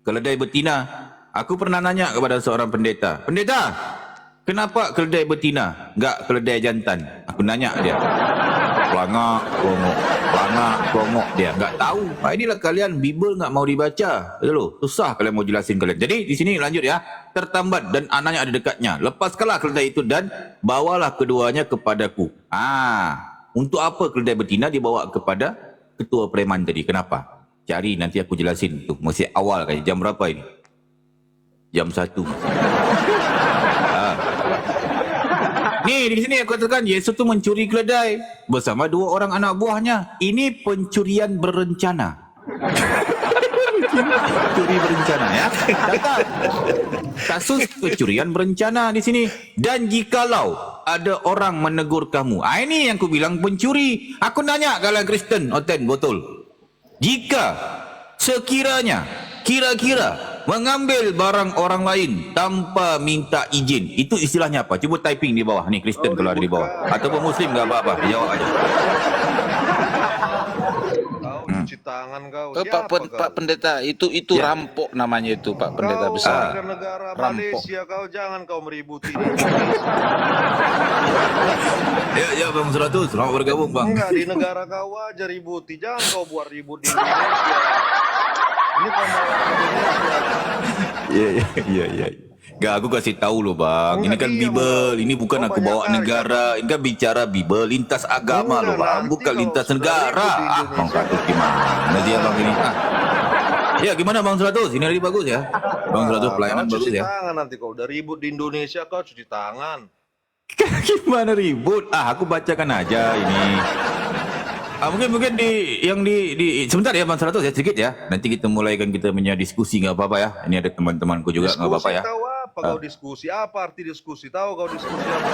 Speaker 1: keledai betina. Aku pernah nanya kepada seorang pendeta. Pendeta, kenapa keledai betina, enggak keledai jantan? Aku nanya dia. Pelangak, pelongok dia enggak tahu. Inilah kalian Bible enggak mau dibaca. Betul, susah kalian mau jelasin kalian. Jadi di sini lanjut ya. Tertambat dan anaknya ada dekatnya. Lepaskanlah keledai itu dan bawalah keduanya kepadaku. Untuk apa keledai betina dibawa kepada ketua preman tadi? Kenapa? Cari nanti aku jelasin tu. Masih awal kan. Jam berapa ini? Jam 1. Nih di sini aku katakan Yesus tu mencuri keledai bersama 2 orang anak buahnya. Ini pencurian berencana. Curi berencana ya. Catat. Kasus pencurian berencana di sini. Dan jikalau ada orang menegur kamu. Ini yang aku bilang pencuri. Aku nanya kalian Kristen, Oten, botol. Jika sekiranya kira-kira mengambil barang orang lain tanpa minta izin, itu istilahnya apa? Cuba typing di bawah nih, Kristen kalau ada di bawah, ataupun Muslim enggak apa-apa, jawab aja.
Speaker 7: Cuci tangan kau.
Speaker 6: Pak Pendeta, itu ya. Rampok namanya itu, Pak Pendeta besar.
Speaker 7: Kau negara
Speaker 6: Rampok.
Speaker 7: Malaysia, kau jangan kau meributi.
Speaker 1: Ya Bang 100, selamat bergabung Bang.
Speaker 7: Enggak, di negara kau aja ributi, jangan kau buat ribut di Indonesia. Ini pembawa Indonesia.
Speaker 1: Iya. Enggak, aku kasih tahu loh Bang. Ini kan Bible, ini bukan aku bawa negara. Ini kan bicara Bible, lintas agama loh Bang, bukan lintas negara. Bang 100 gimana dia Bang ini? Ya gimana Bang 100? Ini hari bagus ya. Bang 100 pelayanan bagus ya.
Speaker 7: Cuci tangan nanti kau udah ribut di Indonesia, kau cuci tangan.
Speaker 1: Gimana ribut? Aku bacakan aja ini. Mungkin di sebentar ya Bang 100 ya, sedikit ya. Nanti kita mulaikan kita punya diskusi, nggak apa-apa ya. Ini ada teman-temanku juga, nggak apa-apa ya.
Speaker 7: Tahu apa kau diskusi? Apa arti diskusi? Tahu kau diskusi apa?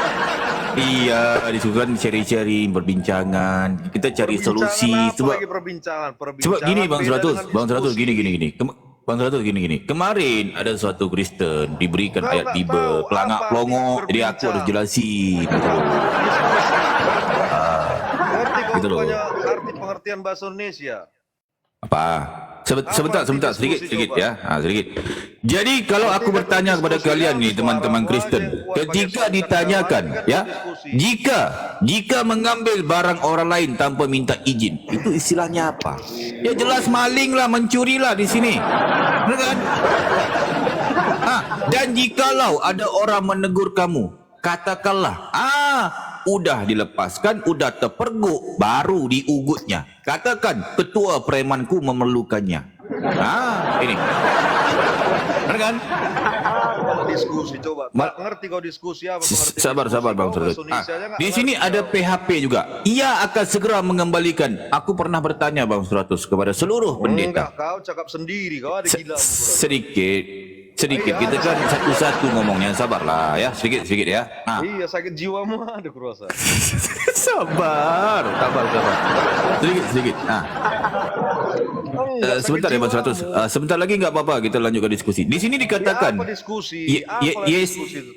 Speaker 1: Iya, diskusi kan sharing-sharing, perbincangan. Kita cari solusi.
Speaker 7: Coba perbincangan.
Speaker 1: Coba gini Bang 100, Bang 100 gini. Bang 100 gini. Kemarin ada suatu Kristen diberikan ayat Bible, pelangak pelongok, jadi aku harus jelasin.
Speaker 7: Ngerti kau
Speaker 1: gitu loh.
Speaker 7: arti pengertian bahasa Indonesia?
Speaker 1: Apa? Sebentar, sedikit ya. Sedikit. Jadi kalau aku bertanya kepada kalian nih teman-teman Kristen, ketika ditanyakan ya, jika mengambil barang orang lain tanpa minta izin, itu istilahnya apa? Ya jelas maling lah, mencuri lah di sini. Benar kan? Dan jikalau ada orang menegur kamu, katakanlah, udah dilepaskan, udah terpergok, baru diugutnya. Katakan, ketua premanku memerlukannya. Ini. Benar kan?
Speaker 7: Kalau diskusi coba. Ngerti kau diskusi apa?
Speaker 1: Sabar Bang Terus. Di sini ada PHP juga. Ia akan segera mengembalikan. Aku pernah bertanya Bang 100 kepada seluruh pendeta.
Speaker 7: Enggak, kau cakap sendiri. Kau ada gila.
Speaker 1: Sedikit kita kan satu-satu ngomongnya, sabarlah ya, sedikit ya.
Speaker 7: Iya, sakit jiwamu ada kurasa.
Speaker 1: sabar. Sedikit. Sebentar ya Bang 100. Sebentar lagi enggak apa-apa, kita lanjutkan diskusi. Di sini dikatakan
Speaker 7: Apa diskusi?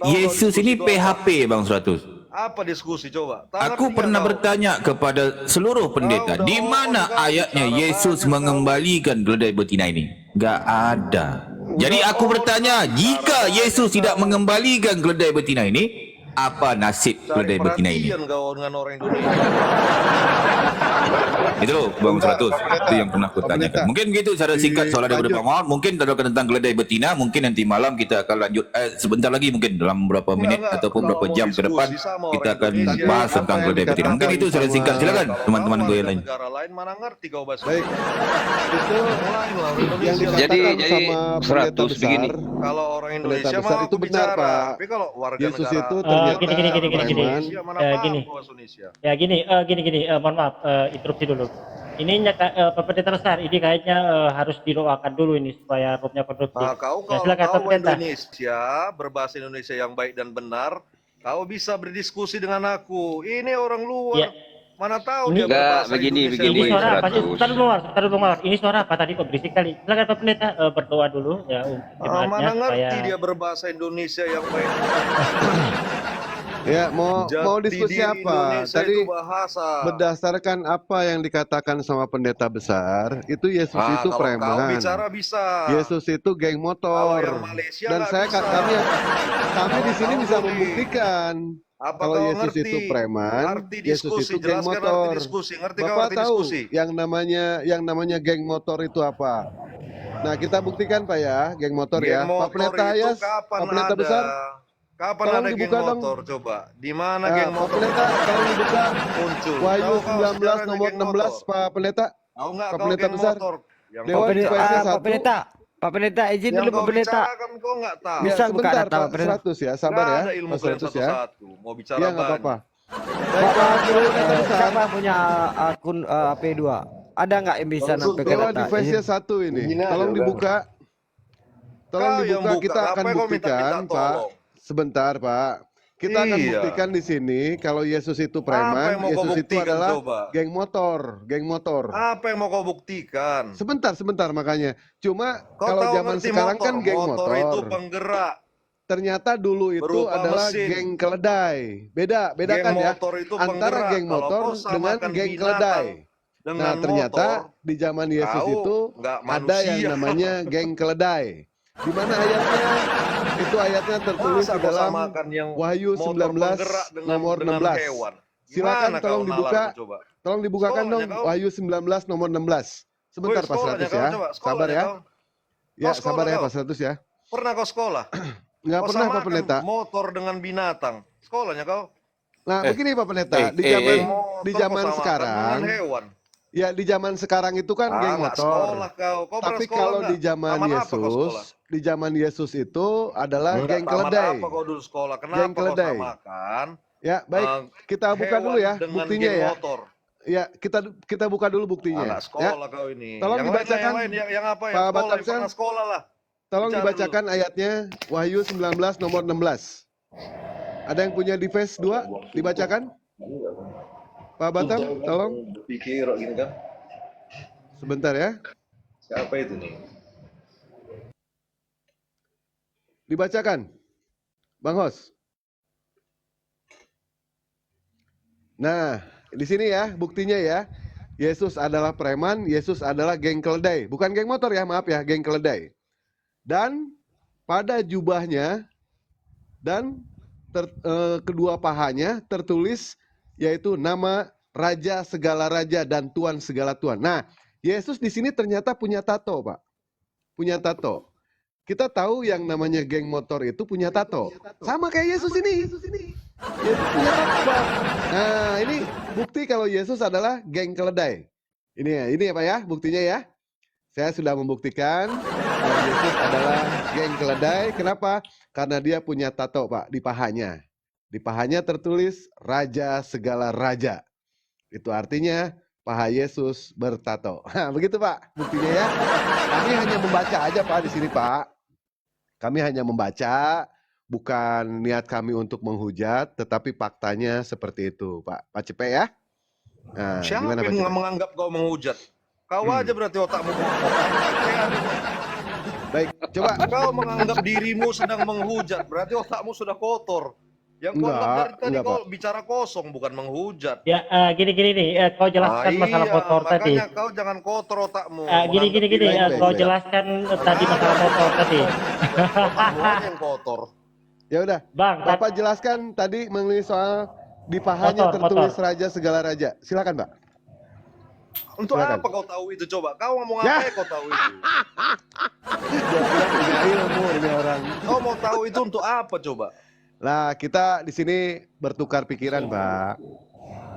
Speaker 1: Yesus ini PHP Bang 100.
Speaker 7: Apa diskusi coba?
Speaker 1: Aku pernah bertanya kepada seluruh pendeta, di mana ayatnya Yesus mengembalikan keledai betina ini? Enggak ada. Jadi aku bertanya, jika Yesus tidak mengembalikan keledai betina ini, apa nasib keledai betina ini?
Speaker 7: Kau dengan orang Indonesia.
Speaker 1: Itu loh Bang 100, itu yang pernah aku tanyakan. Mungkin begitu secara singkat soal ada beberapa mohon. Mungkin terdapat tentang keledai betina, mungkin nanti malam kita akan lanjut sebentar lagi, mungkin dalam beberapa menit ataupun beberapa jam ke depan kita akan bahas tentang keledai betina. Mungkin itu secara singkat, silakan teman-teman gue yang lain.
Speaker 7: Negara lain mana ngerti kau bahasa.
Speaker 2: Baik. Itu yang dikatakan
Speaker 5: Jadi
Speaker 2: sama pendeta
Speaker 5: 100
Speaker 2: besar.
Speaker 5: begini.
Speaker 7: Kalau orang
Speaker 2: Pendeta
Speaker 7: Indonesia
Speaker 2: besar
Speaker 7: mah
Speaker 2: itu benar, Pak.
Speaker 7: Tapi kalau warga
Speaker 2: Yesus
Speaker 7: negara
Speaker 2: itu ternyata
Speaker 3: gini.
Speaker 7: Indonesia mana
Speaker 3: Gini.
Speaker 7: paham bahasa Indonesia.
Speaker 3: Ya gini, mohon maaf, interupsi dulu. Ini Pak Pendeta besar, ini kayaknya harus didoakan dulu ini supaya rohnya kondusif.
Speaker 7: Nah, kau
Speaker 3: Ya,
Speaker 7: kalau
Speaker 3: silakan, Pak
Speaker 7: kau
Speaker 3: Pendeta.
Speaker 7: Indonesia berbahasa Indonesia yang baik dan benar, kau bisa berdiskusi dengan aku. Ini orang luar.
Speaker 3: Ya.
Speaker 7: Mana tahu
Speaker 3: Ini-
Speaker 7: dia
Speaker 5: Enggak,
Speaker 7: berbahasa
Speaker 5: begini,
Speaker 7: Indonesia
Speaker 5: begini.
Speaker 3: Ini
Speaker 7: yang baik.
Speaker 3: suara apa sih?
Speaker 5: 100.
Speaker 3: Bentar dulu, Mawar. Ini suara apa tadi kok berisik kali? Silakan Pak Pendeta berdoa dulu ya untuk jemaatnya
Speaker 7: Mana ngerti
Speaker 3: supaya
Speaker 7: dia berbahasa Indonesia yang baik.
Speaker 2: ya mau diskusi
Speaker 7: Jati diri
Speaker 2: apa?
Speaker 7: Indonesia
Speaker 2: Tadi
Speaker 7: itu bahasa.
Speaker 2: berdasarkan apa yang dikatakan sama pendeta besar, itu Yesus itu
Speaker 7: kalau kau
Speaker 2: preman.
Speaker 7: bicara bisa.
Speaker 2: Yesus itu geng
Speaker 7: Kalau
Speaker 2: motor.
Speaker 7: yang Malaysia
Speaker 2: Dan
Speaker 7: nggak
Speaker 2: saya
Speaker 7: bisa.
Speaker 2: kami di sini
Speaker 7: Tahu
Speaker 2: bisa
Speaker 7: nih.
Speaker 2: membuktikan
Speaker 7: Apa
Speaker 2: kalau
Speaker 7: kau
Speaker 2: Yesus
Speaker 7: ngerti?
Speaker 2: itu preman,
Speaker 7: Arti
Speaker 2: Yesus
Speaker 7: diskusi,
Speaker 2: itu geng
Speaker 7: jelaskan
Speaker 2: motor.
Speaker 7: arti diskusi. Ngerti kau
Speaker 2: Bapak
Speaker 7: arti
Speaker 2: tahu
Speaker 7: diskusi?
Speaker 2: yang namanya geng motor itu apa? Nah, kita buktikan Pak ya, geng motor
Speaker 7: Geng
Speaker 2: ya. Pak
Speaker 7: motor
Speaker 2: Pendeta
Speaker 7: itu
Speaker 2: Hayas,
Speaker 7: kapan
Speaker 2: Pak Pendeta
Speaker 7: ada?
Speaker 2: besar,
Speaker 7: Kapan
Speaker 2: tolong
Speaker 7: ada geng
Speaker 2: dibuka dong.
Speaker 7: motor coba? Di mana
Speaker 2: Pak
Speaker 7: geng motor
Speaker 2: Pendeta tolong dibuka
Speaker 7: muncul?
Speaker 2: Wahyu
Speaker 7: Tahu kau
Speaker 2: 19
Speaker 7: sejarahnya
Speaker 2: nomor
Speaker 7: geng
Speaker 2: 16
Speaker 7: motor?
Speaker 2: Pak Pendeta.
Speaker 7: Tahu nggak
Speaker 2: Pak
Speaker 7: kau
Speaker 2: Pendeta
Speaker 7: geng
Speaker 2: besar.
Speaker 7: motor? Yang
Speaker 2: Dewan
Speaker 7: kau
Speaker 2: Divisi
Speaker 7: bicara-
Speaker 2: satu.
Speaker 4: Pak Pendeta izin
Speaker 7: yang
Speaker 4: dulu
Speaker 7: kau
Speaker 4: Pak Pendeta.
Speaker 7: bicarakan kau nggak tahu.
Speaker 4: Bisa
Speaker 2: Ya,
Speaker 4: buka
Speaker 2: sebentar
Speaker 4: data, Pak
Speaker 2: Pak
Speaker 4: Pendeta.
Speaker 2: 100 ya, sabar
Speaker 7: Nggak
Speaker 2: ya.
Speaker 7: ada ilmu
Speaker 2: Pak
Speaker 7: kalian
Speaker 2: 100 ya.
Speaker 7: satu-satu. Mau bicara
Speaker 2: Iya nggak
Speaker 7: banyak.
Speaker 2: apa-apa. Baik Pak Pendeta besar.
Speaker 4: Siapa yang punya akun AP2? Ada nggak yang bisa nampilkan
Speaker 2: Dewa
Speaker 4: data?
Speaker 2: Divisi 1 ini.
Speaker 7: Begini aja,
Speaker 2: Tolong
Speaker 7: udah.
Speaker 2: dibuka. Tolong
Speaker 7: Kau yang
Speaker 2: dibuka,
Speaker 7: buka.
Speaker 2: kita akan
Speaker 7: Ngapain kau
Speaker 2: buktikan,
Speaker 7: minta-minta
Speaker 2: Pak.
Speaker 7: tolong?
Speaker 2: Sebentar, Pak. Kita akan
Speaker 7: Iya.
Speaker 2: buktikan di sini kalau Yesus itu
Speaker 7: Apa
Speaker 2: preman,
Speaker 7: yang mau kau
Speaker 2: Yesus itu
Speaker 7: buktikan,
Speaker 2: adalah
Speaker 7: coba?
Speaker 2: geng motor.
Speaker 7: Apa yang mau kau buktikan?
Speaker 2: Sebentar makanya. Cuma
Speaker 7: Kau
Speaker 2: kalau
Speaker 7: tahu
Speaker 2: zaman
Speaker 7: ngerti
Speaker 2: sekarang
Speaker 7: motor?
Speaker 2: kan geng
Speaker 7: Motor itu
Speaker 2: motor.
Speaker 7: penggerak.
Speaker 2: Ternyata dulu itu
Speaker 7: Berupa
Speaker 2: adalah
Speaker 7: mesin.
Speaker 2: geng keledai. Bedakan
Speaker 7: Geng
Speaker 2: ya
Speaker 7: motor itu
Speaker 2: antara
Speaker 7: penggerak.
Speaker 2: geng
Speaker 7: Kalau
Speaker 2: motor
Speaker 7: kau
Speaker 2: dengan
Speaker 7: samakan
Speaker 2: geng
Speaker 7: binatang
Speaker 2: keledai.
Speaker 7: dengan
Speaker 2: Nah, ternyata
Speaker 7: motor,
Speaker 2: di zaman Yesus
Speaker 7: kau
Speaker 2: itu
Speaker 7: nggak
Speaker 2: ada yang
Speaker 7: manusia.
Speaker 2: namanya geng keledai. Di mana ayatnya? Itu ayatnya tertulis
Speaker 7: Masa
Speaker 2: di
Speaker 7: kau
Speaker 2: dalam
Speaker 7: samakan yang
Speaker 2: Wahyu
Speaker 7: motor
Speaker 2: 19
Speaker 7: penggerak dengan-
Speaker 2: nomor
Speaker 7: dengan
Speaker 2: 16.
Speaker 7: hewan?
Speaker 2: Silakan
Speaker 7: Gimana
Speaker 2: tolong
Speaker 7: kau
Speaker 2: dibuka.
Speaker 7: nalar, coba?
Speaker 2: Tolong dibukakan dong
Speaker 7: Sekolahnya kau.
Speaker 2: Wahyu 19 nomor 16. Sebentar
Speaker 7: Woi,
Speaker 2: Pak
Speaker 7: sekolahnya
Speaker 2: 100
Speaker 7: kau,
Speaker 2: ya.
Speaker 7: coba.
Speaker 2: Sabar
Speaker 7: Sekolahnya
Speaker 2: ya.
Speaker 7: kau.
Speaker 2: Ya,
Speaker 7: Kau
Speaker 2: sabar
Speaker 7: sekolah
Speaker 2: ya
Speaker 7: kau.
Speaker 2: Pak 100 ya.
Speaker 7: Pernah kau sekolah?
Speaker 2: Nggak
Speaker 7: Kau
Speaker 2: pernah Pak
Speaker 7: samakan
Speaker 2: Pendeta.
Speaker 7: motor dengan binatang. Sekolahnya kau.
Speaker 2: Nah, begini Pak Pendeta, di
Speaker 6: eh,
Speaker 2: zaman
Speaker 7: Motor
Speaker 2: di
Speaker 7: kau
Speaker 2: zaman
Speaker 7: samakan
Speaker 2: sekarang,
Speaker 7: dengan hewan.
Speaker 2: ya di zaman sekarang itu kan geng
Speaker 7: nggak
Speaker 2: motor.
Speaker 7: sekolah kau. Kau pernah
Speaker 2: Tapi
Speaker 7: sekolah
Speaker 2: kalau
Speaker 7: nggak?
Speaker 2: di zaman
Speaker 7: Taman apa kau sekolah?
Speaker 2: Yesus, di zaman Yesus itu adalah
Speaker 7: Enggak,
Speaker 2: geng
Speaker 7: taman
Speaker 2: keledai.
Speaker 7: apa kau dulu sekolah?
Speaker 2: Geng
Speaker 7: Kenapa kau
Speaker 2: keledai.
Speaker 7: samakan?
Speaker 2: Ya, baik. Kita buka dulu ya
Speaker 7: dengan
Speaker 2: buktinya
Speaker 7: geng
Speaker 2: ya.
Speaker 7: motor.
Speaker 2: Ya, kita buka dulu buktinya.
Speaker 7: Anak
Speaker 2: Ya.
Speaker 7: sekolah kau ini.
Speaker 2: Tolong
Speaker 7: yang
Speaker 2: dibacakan.
Speaker 7: lain, yang apa? Yang
Speaker 2: Pak
Speaker 7: sekolah, yang
Speaker 2: Batamsen.
Speaker 7: pernah sekolah lah.
Speaker 2: Tolong
Speaker 7: Bicara
Speaker 2: dibacakan ayatnya Wahyu 19 nomor 16. Ada yang punya device 2? Dibacakan? Pak Batam, tolong.
Speaker 7: Pikir gini kan.
Speaker 2: Sebentar ya.
Speaker 7: Siapa itu nih?
Speaker 2: Dibacakan. Bang Hos. Nah, di sini ya buktinya ya. Yesus adalah preman, Yesus adalah geng keledai. Bukan geng motor ya, maaf ya, geng keledai. Dan pada jubahnya dan kedua pahanya tertulis yaitu nama Raja segala raja dan Tuan segala tuan. Nah, Yesus di sini ternyata punya tato, Pak. Punya tato. Kita tahu yang namanya geng motor itu punya tato. Sama kayak Yesus ini. Yesus punya tato, Pak. Nah, ini bukti kalau Yesus adalah geng keledai. Ini ya Pak ya, buktinya ya. Saya sudah membuktikan kalau Yesus adalah geng keledai. Kenapa? Karena dia punya tato, Pak, di pahanya. Di pahanya tertulis Raja segala raja. Itu artinya paha Yesus bertato. Nah, begitu Pak, buktinya ya. Kami hanya membaca aja Pak di sini Pak. Kami hanya membaca, bukan niat kami untuk menghujat, tetapi faktanya seperti itu Pak. Pak Cepe ya. Nah,
Speaker 7: Siapa
Speaker 2: gimana, Pak
Speaker 7: yang
Speaker 2: Cepe?
Speaker 7: menganggap kau menghujat? Kau aja berarti otakmu kotor.
Speaker 2: Baik, coba.
Speaker 7: Kau menganggap dirimu sedang menghujat, berarti otakmu sudah kotor. Yang kau anggap dari tadi kau bicara kosong, bukan menghujat.
Speaker 3: Ya, gini nih, kau jelaskan masalah motor tadi.
Speaker 7: Makanya kau jangan kotor otakmu.
Speaker 3: Gini, kau jelaskan tadi masalah motor tadi.
Speaker 7: Otakmu aja yang kotor.
Speaker 2: Ya udah,
Speaker 3: Bang,
Speaker 2: Bapak jelaskan tadi mengenai soal di pahanya tertulis Raja segala raja. Silakan, Pak.
Speaker 7: Untuk
Speaker 2: Silakan.
Speaker 7: apa kau tahu itu coba? Kau ngomong apa ya kau tahu itu?
Speaker 2: Dia bilang punya ilmu ini orang.
Speaker 7: Kau mau tahu itu untuk apa coba?
Speaker 2: Lah, kita di sini bertukar pikiran, Pak.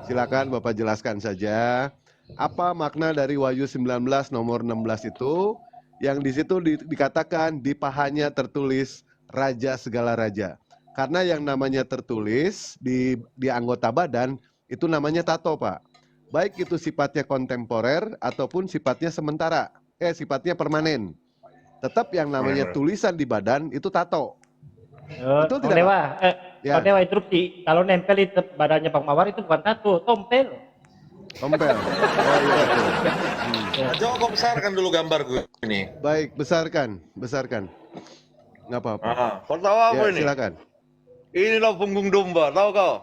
Speaker 2: Silakan Bapak jelaskan saja apa makna dari Wahyu 19 nomor 16 itu yang di situ dikatakan di pahanya tertulis Raja segala raja. Karena yang namanya tertulis di anggota badan itu namanya tato, Pak. Baik itu sifatnya kontemporer ataupun sifatnya sementara, sifatnya permanen. Tetap yang namanya tulisan di badan itu tato. Betul
Speaker 3: Bang
Speaker 2: tidak,
Speaker 3: Dewa,
Speaker 2: Ya.
Speaker 3: Bang Dewa interupsi. Kalau nempel di badannya Bang Mawar itu bukan tato, tompel.
Speaker 2: Tompel. Oh iya betul.
Speaker 7: Coba kau besarkan dulu gambarku ini.
Speaker 2: Baik, besarkan. Nggak apa-apa.
Speaker 7: Kau tahu apa
Speaker 2: Ya,
Speaker 7: ini?
Speaker 2: silakan.
Speaker 7: Inilah punggung domba, tahu kau?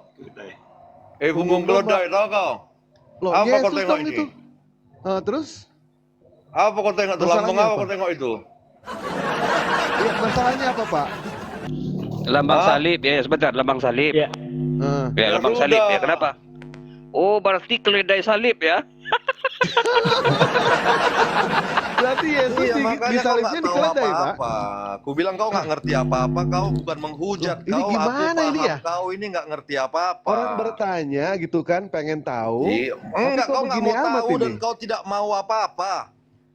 Speaker 7: Punggung keledai, tahu kau?
Speaker 2: Loh,
Speaker 7: Apa kau
Speaker 2: Yesus
Speaker 7: tengok
Speaker 2: dong
Speaker 7: ini?
Speaker 2: itu. Terus?
Speaker 7: Apa kau tengok itu? Lambang
Speaker 2: Masalahnya
Speaker 7: apa
Speaker 2: apa?
Speaker 7: kau tengok itu?
Speaker 2: Ya, masalahnya apa, Pak?
Speaker 5: Lambang salib ya, sebentar, lambang salib.
Speaker 3: Ya.
Speaker 5: Ya, lambang
Speaker 7: sudah.
Speaker 5: salib ya, kenapa? Oh, berarti keledai salib ya?
Speaker 2: Berarti Yesus
Speaker 7: Iya, makanya kau
Speaker 2: disalibnya
Speaker 7: nggak
Speaker 2: di
Speaker 7: tahu
Speaker 2: keledai, Pak.
Speaker 7: apa-apa. Ku bilang kau nggak ngerti apa-apa, kau bukan menghujat.
Speaker 2: Loh, ini
Speaker 7: Kau
Speaker 2: gimana
Speaker 7: aku
Speaker 2: ini
Speaker 7: paham,
Speaker 2: ya?
Speaker 7: Kau ini nggak ngerti apa-apa.
Speaker 2: Orang bertanya gitu kan, pengen tahu.
Speaker 7: Iya,
Speaker 2: Tapi
Speaker 7: enggak,
Speaker 2: kok
Speaker 7: kau nggak
Speaker 2: begini
Speaker 7: mau
Speaker 2: amat
Speaker 7: tahu
Speaker 2: ini?
Speaker 7: dan kau tidak mau apa-apa.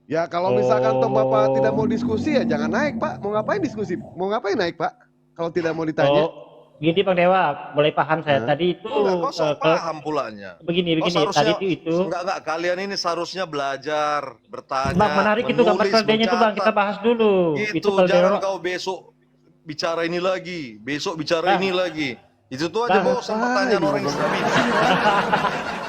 Speaker 2: Ya kalau misalkan toh Bapak tidak mau diskusi ya jangan naik, Pak. Mau ngapain diskusi? Mau ngapain naik, Pak? Kalau tidak mau ditanya.
Speaker 3: Gini Bang Dewa, mulai paham saya. Tadi itu
Speaker 7: Enggak, kau sok paham pulanya.
Speaker 3: begini. Tadi itu.
Speaker 7: Enggak, kalian ini seharusnya belajar, bertanya,
Speaker 3: Bang, menarik itu gambar
Speaker 7: menulis,
Speaker 3: keledainya itu Bang, kita bahas dulu.
Speaker 7: Itu
Speaker 3: kalau
Speaker 7: jangan
Speaker 3: Dewa-
Speaker 7: kau besok bicara ini lagi, besok bicara ini lagi. Itu tuh aja bosan pertanyaan orang Islam ini.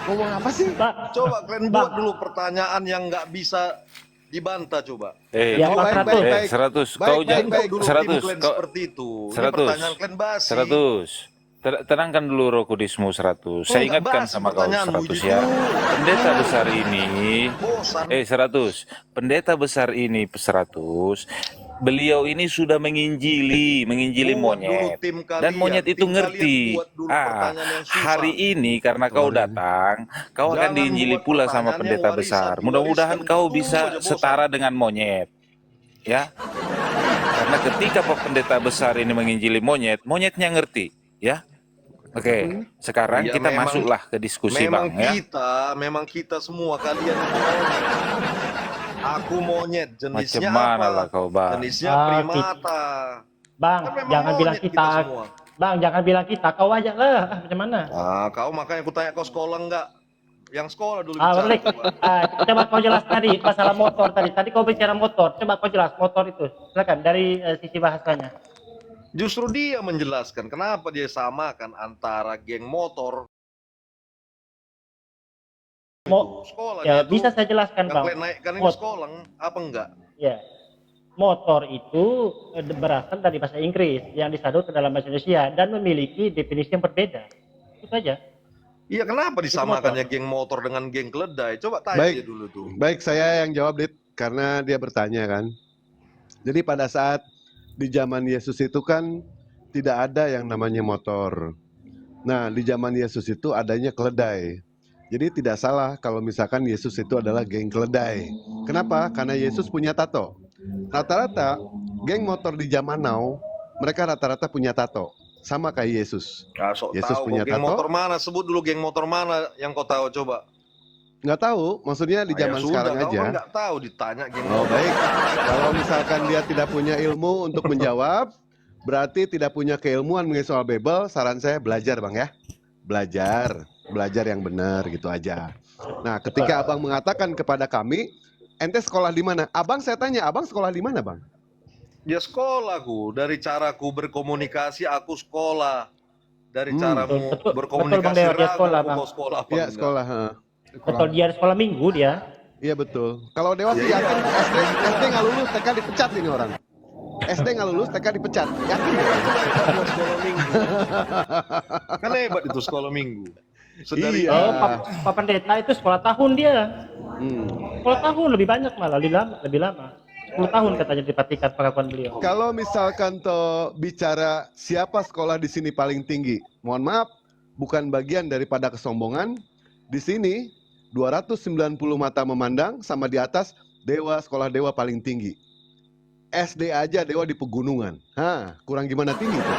Speaker 2: Ngomong apa sih?
Speaker 3: Bang,
Speaker 7: Coba kalian buat dulu pertanyaan yang nggak bisa dibantah coba.
Speaker 3: Ya,
Speaker 2: Oh,
Speaker 3: Bang,
Speaker 2: baik,
Speaker 6: 100.
Speaker 2: Baik,
Speaker 6: Kau
Speaker 2: baik,
Speaker 6: jangan
Speaker 2: baik.
Speaker 7: Dulu
Speaker 6: 100.
Speaker 7: tim kalian
Speaker 6: Kau
Speaker 7: seperti itu. Ini
Speaker 6: 100.
Speaker 7: pertanyaan kalian basi.
Speaker 6: 100. Tenangkan dulu Roh Kudismu 100. Saya
Speaker 7: enggak
Speaker 6: ingatkan
Speaker 7: basi
Speaker 6: sama kau
Speaker 7: pertanyaanmu
Speaker 6: 100
Speaker 7: itu.
Speaker 6: ya. Pendeta besar ini
Speaker 7: Bosan.
Speaker 6: 100. Pendeta besar ini 100. Beliau ini sudah menginjili
Speaker 7: Buat
Speaker 6: monyet.
Speaker 7: dulu tim kalian.
Speaker 6: Dan monyet itu
Speaker 7: Tim kalian
Speaker 6: ngerti.
Speaker 7: buat dulu pertanyaan yang susah.
Speaker 6: Hari ini karena kau datang, kau akan
Speaker 7: Jangan
Speaker 6: diinjili
Speaker 7: buat
Speaker 6: pula sama
Speaker 7: pertanyaan
Speaker 6: pendeta
Speaker 7: yang
Speaker 6: besar.
Speaker 7: warisan.
Speaker 6: Mudah-mudahan
Speaker 7: Diwariskan
Speaker 6: kau
Speaker 7: dulu
Speaker 6: bisa
Speaker 7: aja, bosan.
Speaker 6: setara dengan monyet. Ya. Karena ketika Pak Pendeta besar ini menginjili monyet, monyetnya ngerti, ya. Oke, sekarang
Speaker 7: Ya,
Speaker 6: kita
Speaker 7: memang-
Speaker 6: masuklah ke diskusi
Speaker 7: Memang
Speaker 6: Bang ya.
Speaker 7: memang kita semua kalian itu monyet. Aku monyet, jenisnya
Speaker 6: Macam mana
Speaker 7: apa?
Speaker 6: lah kau, Bang?
Speaker 7: Jenisnya
Speaker 3: Ah,
Speaker 7: primata.
Speaker 3: Bang,
Speaker 7: Kan memang
Speaker 3: jangan bilang
Speaker 7: monyet
Speaker 3: kita.
Speaker 7: semua.
Speaker 3: Bang, jangan bilang kita. Kau aja lah. Macam mana?
Speaker 7: Kau makanya aku tanya kau sekolah enggak? Yang sekolah dulu
Speaker 3: Balik.
Speaker 7: coba.
Speaker 3: Coba kau jelas tadi masalah motor tadi. Tadi kau bicara motor. Coba kau jelas motor itu. Silakan dari sisi bahasanya.
Speaker 7: Justru dia menjelaskan kenapa dia samakan antara geng motor sekolah.
Speaker 3: Ya,
Speaker 7: itu
Speaker 3: bisa saya jelaskan
Speaker 7: yang
Speaker 3: Bang.
Speaker 7: kalian naikkan ini
Speaker 3: Mot-
Speaker 7: sekolah apa enggak?
Speaker 3: Ya. Motor itu berasal dari bahasa Inggris yang disadut ke dalam bahasa Indonesia dan memiliki definisi yang berbeda. Itu saja.
Speaker 7: Iya, kenapa disamakannya geng motor dengan geng keledai? Coba tanya dia dulu tuh.
Speaker 2: Baik, saya yang jawab, Dit, karena dia bertanya kan. Jadi pada saat di zaman Yesus itu kan tidak ada yang namanya motor. Nah, di zaman Yesus itu adanya keledai. Jadi tidak salah kalau misalkan Yesus itu adalah geng keledai. Kenapa? Karena Yesus punya tato. Rata-rata geng motor di zaman now, mereka rata-rata punya tato. Sama kayak Yesus. Yesus punya
Speaker 7: geng
Speaker 2: tato.
Speaker 7: motor mana? Sebut dulu geng motor mana yang kau tahu, coba.
Speaker 2: Nggak tahu, maksudnya di zaman sekarang aja.
Speaker 7: Kau nggak tahu, ditanya geng
Speaker 2: Oh
Speaker 7: motor.
Speaker 2: baik, kalau misalkan dia tidak punya ilmu untuk menjawab, berarti tidak punya keilmuan mengenai soal Bible. Saran saya belajar, Bang ya. Belajar yang benar gitu aja. Nah, ketika Abang mengatakan kepada kami, ente sekolah di mana? Abang, saya tanya, Abang sekolah di mana, Bang?
Speaker 7: Ya sekolahku, dari caraku berkomunikasi aku sekolah. Dari caramu berkomunikasi
Speaker 3: betul, Bang, dia sekolah,
Speaker 7: aku
Speaker 3: Bang.
Speaker 7: mau sekolah apa
Speaker 2: Iya,
Speaker 7: enggak?
Speaker 2: sekolah.
Speaker 3: Betul, dia di sekolah minggu dia.
Speaker 2: Iya betul. Kalau Dewa sih yakin SD nggak lulus, TK dipecat ini orang. SD nggak lulus, TK dipecat. Yakin ya?
Speaker 7: Sekolah minggu. Kan hebat itu sekolah minggu. Sedari
Speaker 2: Iya.
Speaker 3: Oh, Pak Pendeta itu sekolah tahun dia. Sekolah tahun lebih banyak malah, lebih lama. 10 tahun katanya diperhatikan pengakuan beliau.
Speaker 2: Kalau misalkan toh bicara siapa sekolah di sini paling tinggi, mohon maaf, bukan bagian daripada kesombongan. Di sini 290 mata memandang, sama di atas Dewa, sekolah Dewa paling tinggi. SD aja Dewa di pegunungan. Kurang gimana tinggi tuh?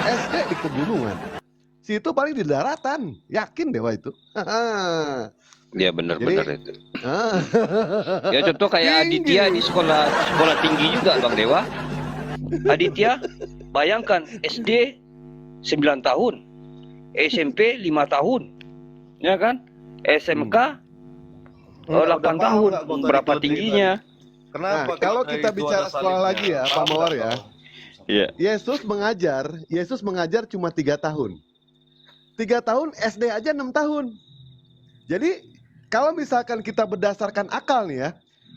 Speaker 2: SD di pegunungan. Situ paling di daratan. Yakin Dewa itu.
Speaker 5: Ya benar-benar itu.
Speaker 2: Ah.
Speaker 5: Ya contoh kayak
Speaker 2: Tinggi.
Speaker 5: Aditya di sekolah tinggi juga, Bang Dewa. Aditya, bayangkan SD 9 tahun, SMP 5 tahun, ya kan? SMK 8 tahun, berapa tingginya?
Speaker 7: Kenapa?
Speaker 2: Nah, kalau
Speaker 7: dari
Speaker 2: kita
Speaker 7: itu
Speaker 2: bicara
Speaker 7: ada
Speaker 2: sekolah
Speaker 7: salibnya?
Speaker 2: lagi ya,
Speaker 7: Tahu
Speaker 2: Pak Mawar
Speaker 7: nggak
Speaker 2: ya.
Speaker 7: kau?
Speaker 5: Iya.
Speaker 2: Yesus mengajar cuma 3 tahun. 3 tahun, SD aja 6 tahun. Jadi kalau misalkan kita berdasarkan akal nih ya,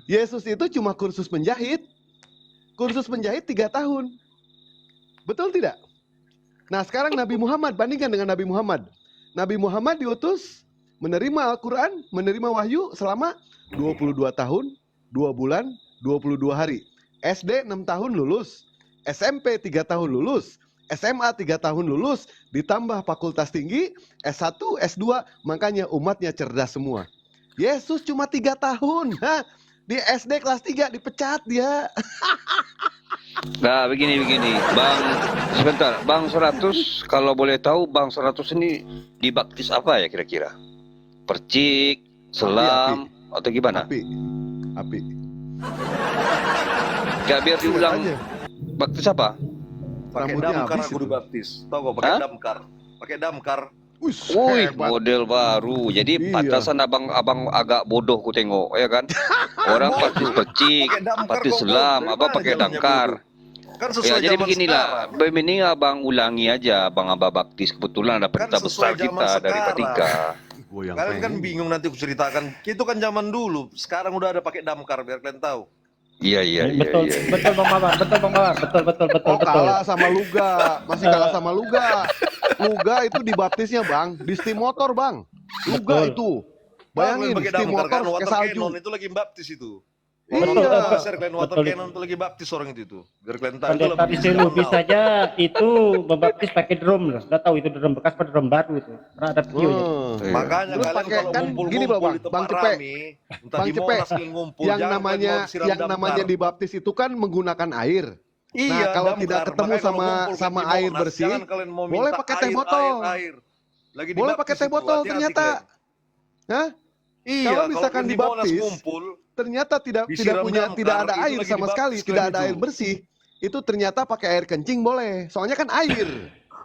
Speaker 2: Yesus itu cuma kursus menjahit. Kursus menjahit 3 tahun. Betul tidak? Nah sekarang Nabi Muhammad, bandingkan dengan Nabi Muhammad. Nabi Muhammad diutus menerima Al-Quran, menerima wahyu selama 22 tahun, 2 bulan, 22 hari. SD 6 tahun lulus, SMP 3 tahun lulus, SMA 3 tahun lulus, ditambah fakultas tinggi, S1, S2, makanya umatnya cerdas semua. Yesus cuma 3 tahun, di SD kelas 3 dipecat dia.
Speaker 5: Nah, begini. Bang, sebentar. Bang 100, kalau boleh tahu Bang 100 ini dibaptis apa ya kira-kira? Percik, selam, atau gimana?
Speaker 2: Api.
Speaker 5: Gak biar diulang.
Speaker 2: Aja.
Speaker 5: Baptis apa?
Speaker 7: Pakai
Speaker 2: Rambutnya
Speaker 7: damkar
Speaker 2: habis
Speaker 7: aku
Speaker 2: itu.
Speaker 7: dibaptis. Tahu kok pakai
Speaker 5: Hah?
Speaker 7: damkar. Pakai damkar.
Speaker 5: Wih, model baru. Jadi
Speaker 2: Iya.
Speaker 5: pantasan abang agak bodoh ku tengok, ya kan? Orang baptis percik,
Speaker 7: Pakai damkar
Speaker 5: baptis
Speaker 7: kok,
Speaker 5: selam,
Speaker 7: Bro.
Speaker 5: abang
Speaker 7: Dari
Speaker 5: pakai
Speaker 7: mana zamannya
Speaker 5: damkar.
Speaker 7: Kan
Speaker 5: Ya,
Speaker 7: sesuai
Speaker 5: jadi
Speaker 7: zaman
Speaker 5: beginilah.
Speaker 7: sekarang.
Speaker 5: Mending abang ulangi aja, abang baptis. Kebetulan ada perintah
Speaker 7: sesuai
Speaker 5: besar
Speaker 7: zaman
Speaker 5: kita dari
Speaker 7: sekarang.
Speaker 5: Patika.
Speaker 7: Kalian kan bingung nanti aku ceritakan. Itu kan zaman dulu. Sekarang udah ada pakai damkar biar kalian tahu.
Speaker 5: Iya.
Speaker 3: Betul Bang Mawar, betul.
Speaker 2: Kalah sama Luga, masih kalah sama Luga. Luga itu dibaptisnya Bang, di steam motor Bang. Luga itu, bayangin
Speaker 7: pakai
Speaker 2: steam
Speaker 7: damkar
Speaker 2: motor
Speaker 7: kan
Speaker 2: pakai
Speaker 7: water
Speaker 2: salju.
Speaker 7: cannon itu lagi baptis itu.
Speaker 2: Iya.
Speaker 7: Water
Speaker 3: Betul.
Speaker 7: cannon itu lagi baptis orang itu. Biar kalian tahu.
Speaker 3: Pendeta di Lubis saja itu membaptis pakai drum loh. Nggak tahu itu drum bekas atau drum baru itu. Pernah ada videonya.
Speaker 7: Makanya
Speaker 2: Terus
Speaker 7: kalian
Speaker 2: pakai
Speaker 7: kalau
Speaker 2: kan
Speaker 7: ngumpul-ngumpul
Speaker 2: gini loh Bang,
Speaker 7: di tempat
Speaker 2: Bang Cepek.
Speaker 7: rame, entah
Speaker 2: Bang
Speaker 7: di
Speaker 2: Cepek,
Speaker 7: Monas kalian ngumpul,
Speaker 2: yang
Speaker 7: jangan
Speaker 2: namanya
Speaker 7: kalian mau siram damkar.
Speaker 2: dibaptis itu kan menggunakan air.
Speaker 7: Iya,
Speaker 2: Nah, kalau
Speaker 7: damkar.
Speaker 2: tidak ketemu
Speaker 7: Makanya kalau
Speaker 2: sama
Speaker 7: ngumpul
Speaker 2: sama
Speaker 7: di
Speaker 2: air
Speaker 7: Monas,
Speaker 2: bersih,
Speaker 7: jangan kalian mau
Speaker 2: boleh
Speaker 7: minta
Speaker 2: pakai teh
Speaker 7: air,
Speaker 2: botol.
Speaker 7: air. Lagi
Speaker 2: Boleh
Speaker 7: dibaptis
Speaker 2: pakai teh
Speaker 7: itu,
Speaker 2: botol
Speaker 7: hati-hati
Speaker 2: ternyata.
Speaker 7: kalian.
Speaker 2: Hah?
Speaker 7: Iya,
Speaker 2: Kalau misalkan
Speaker 7: kalian di Monas
Speaker 2: dibaptis,
Speaker 7: ngumpul,
Speaker 2: ternyata tidak
Speaker 7: disiram
Speaker 2: punya
Speaker 7: damkar,
Speaker 2: tidak ada
Speaker 7: itu
Speaker 2: air
Speaker 7: lagi
Speaker 2: sama
Speaker 7: dibaptis
Speaker 2: sekali,
Speaker 7: kalian
Speaker 2: tidak ada
Speaker 7: itu.
Speaker 2: air bersih. Itu ternyata pakai air kencing boleh. Soalnya kan air.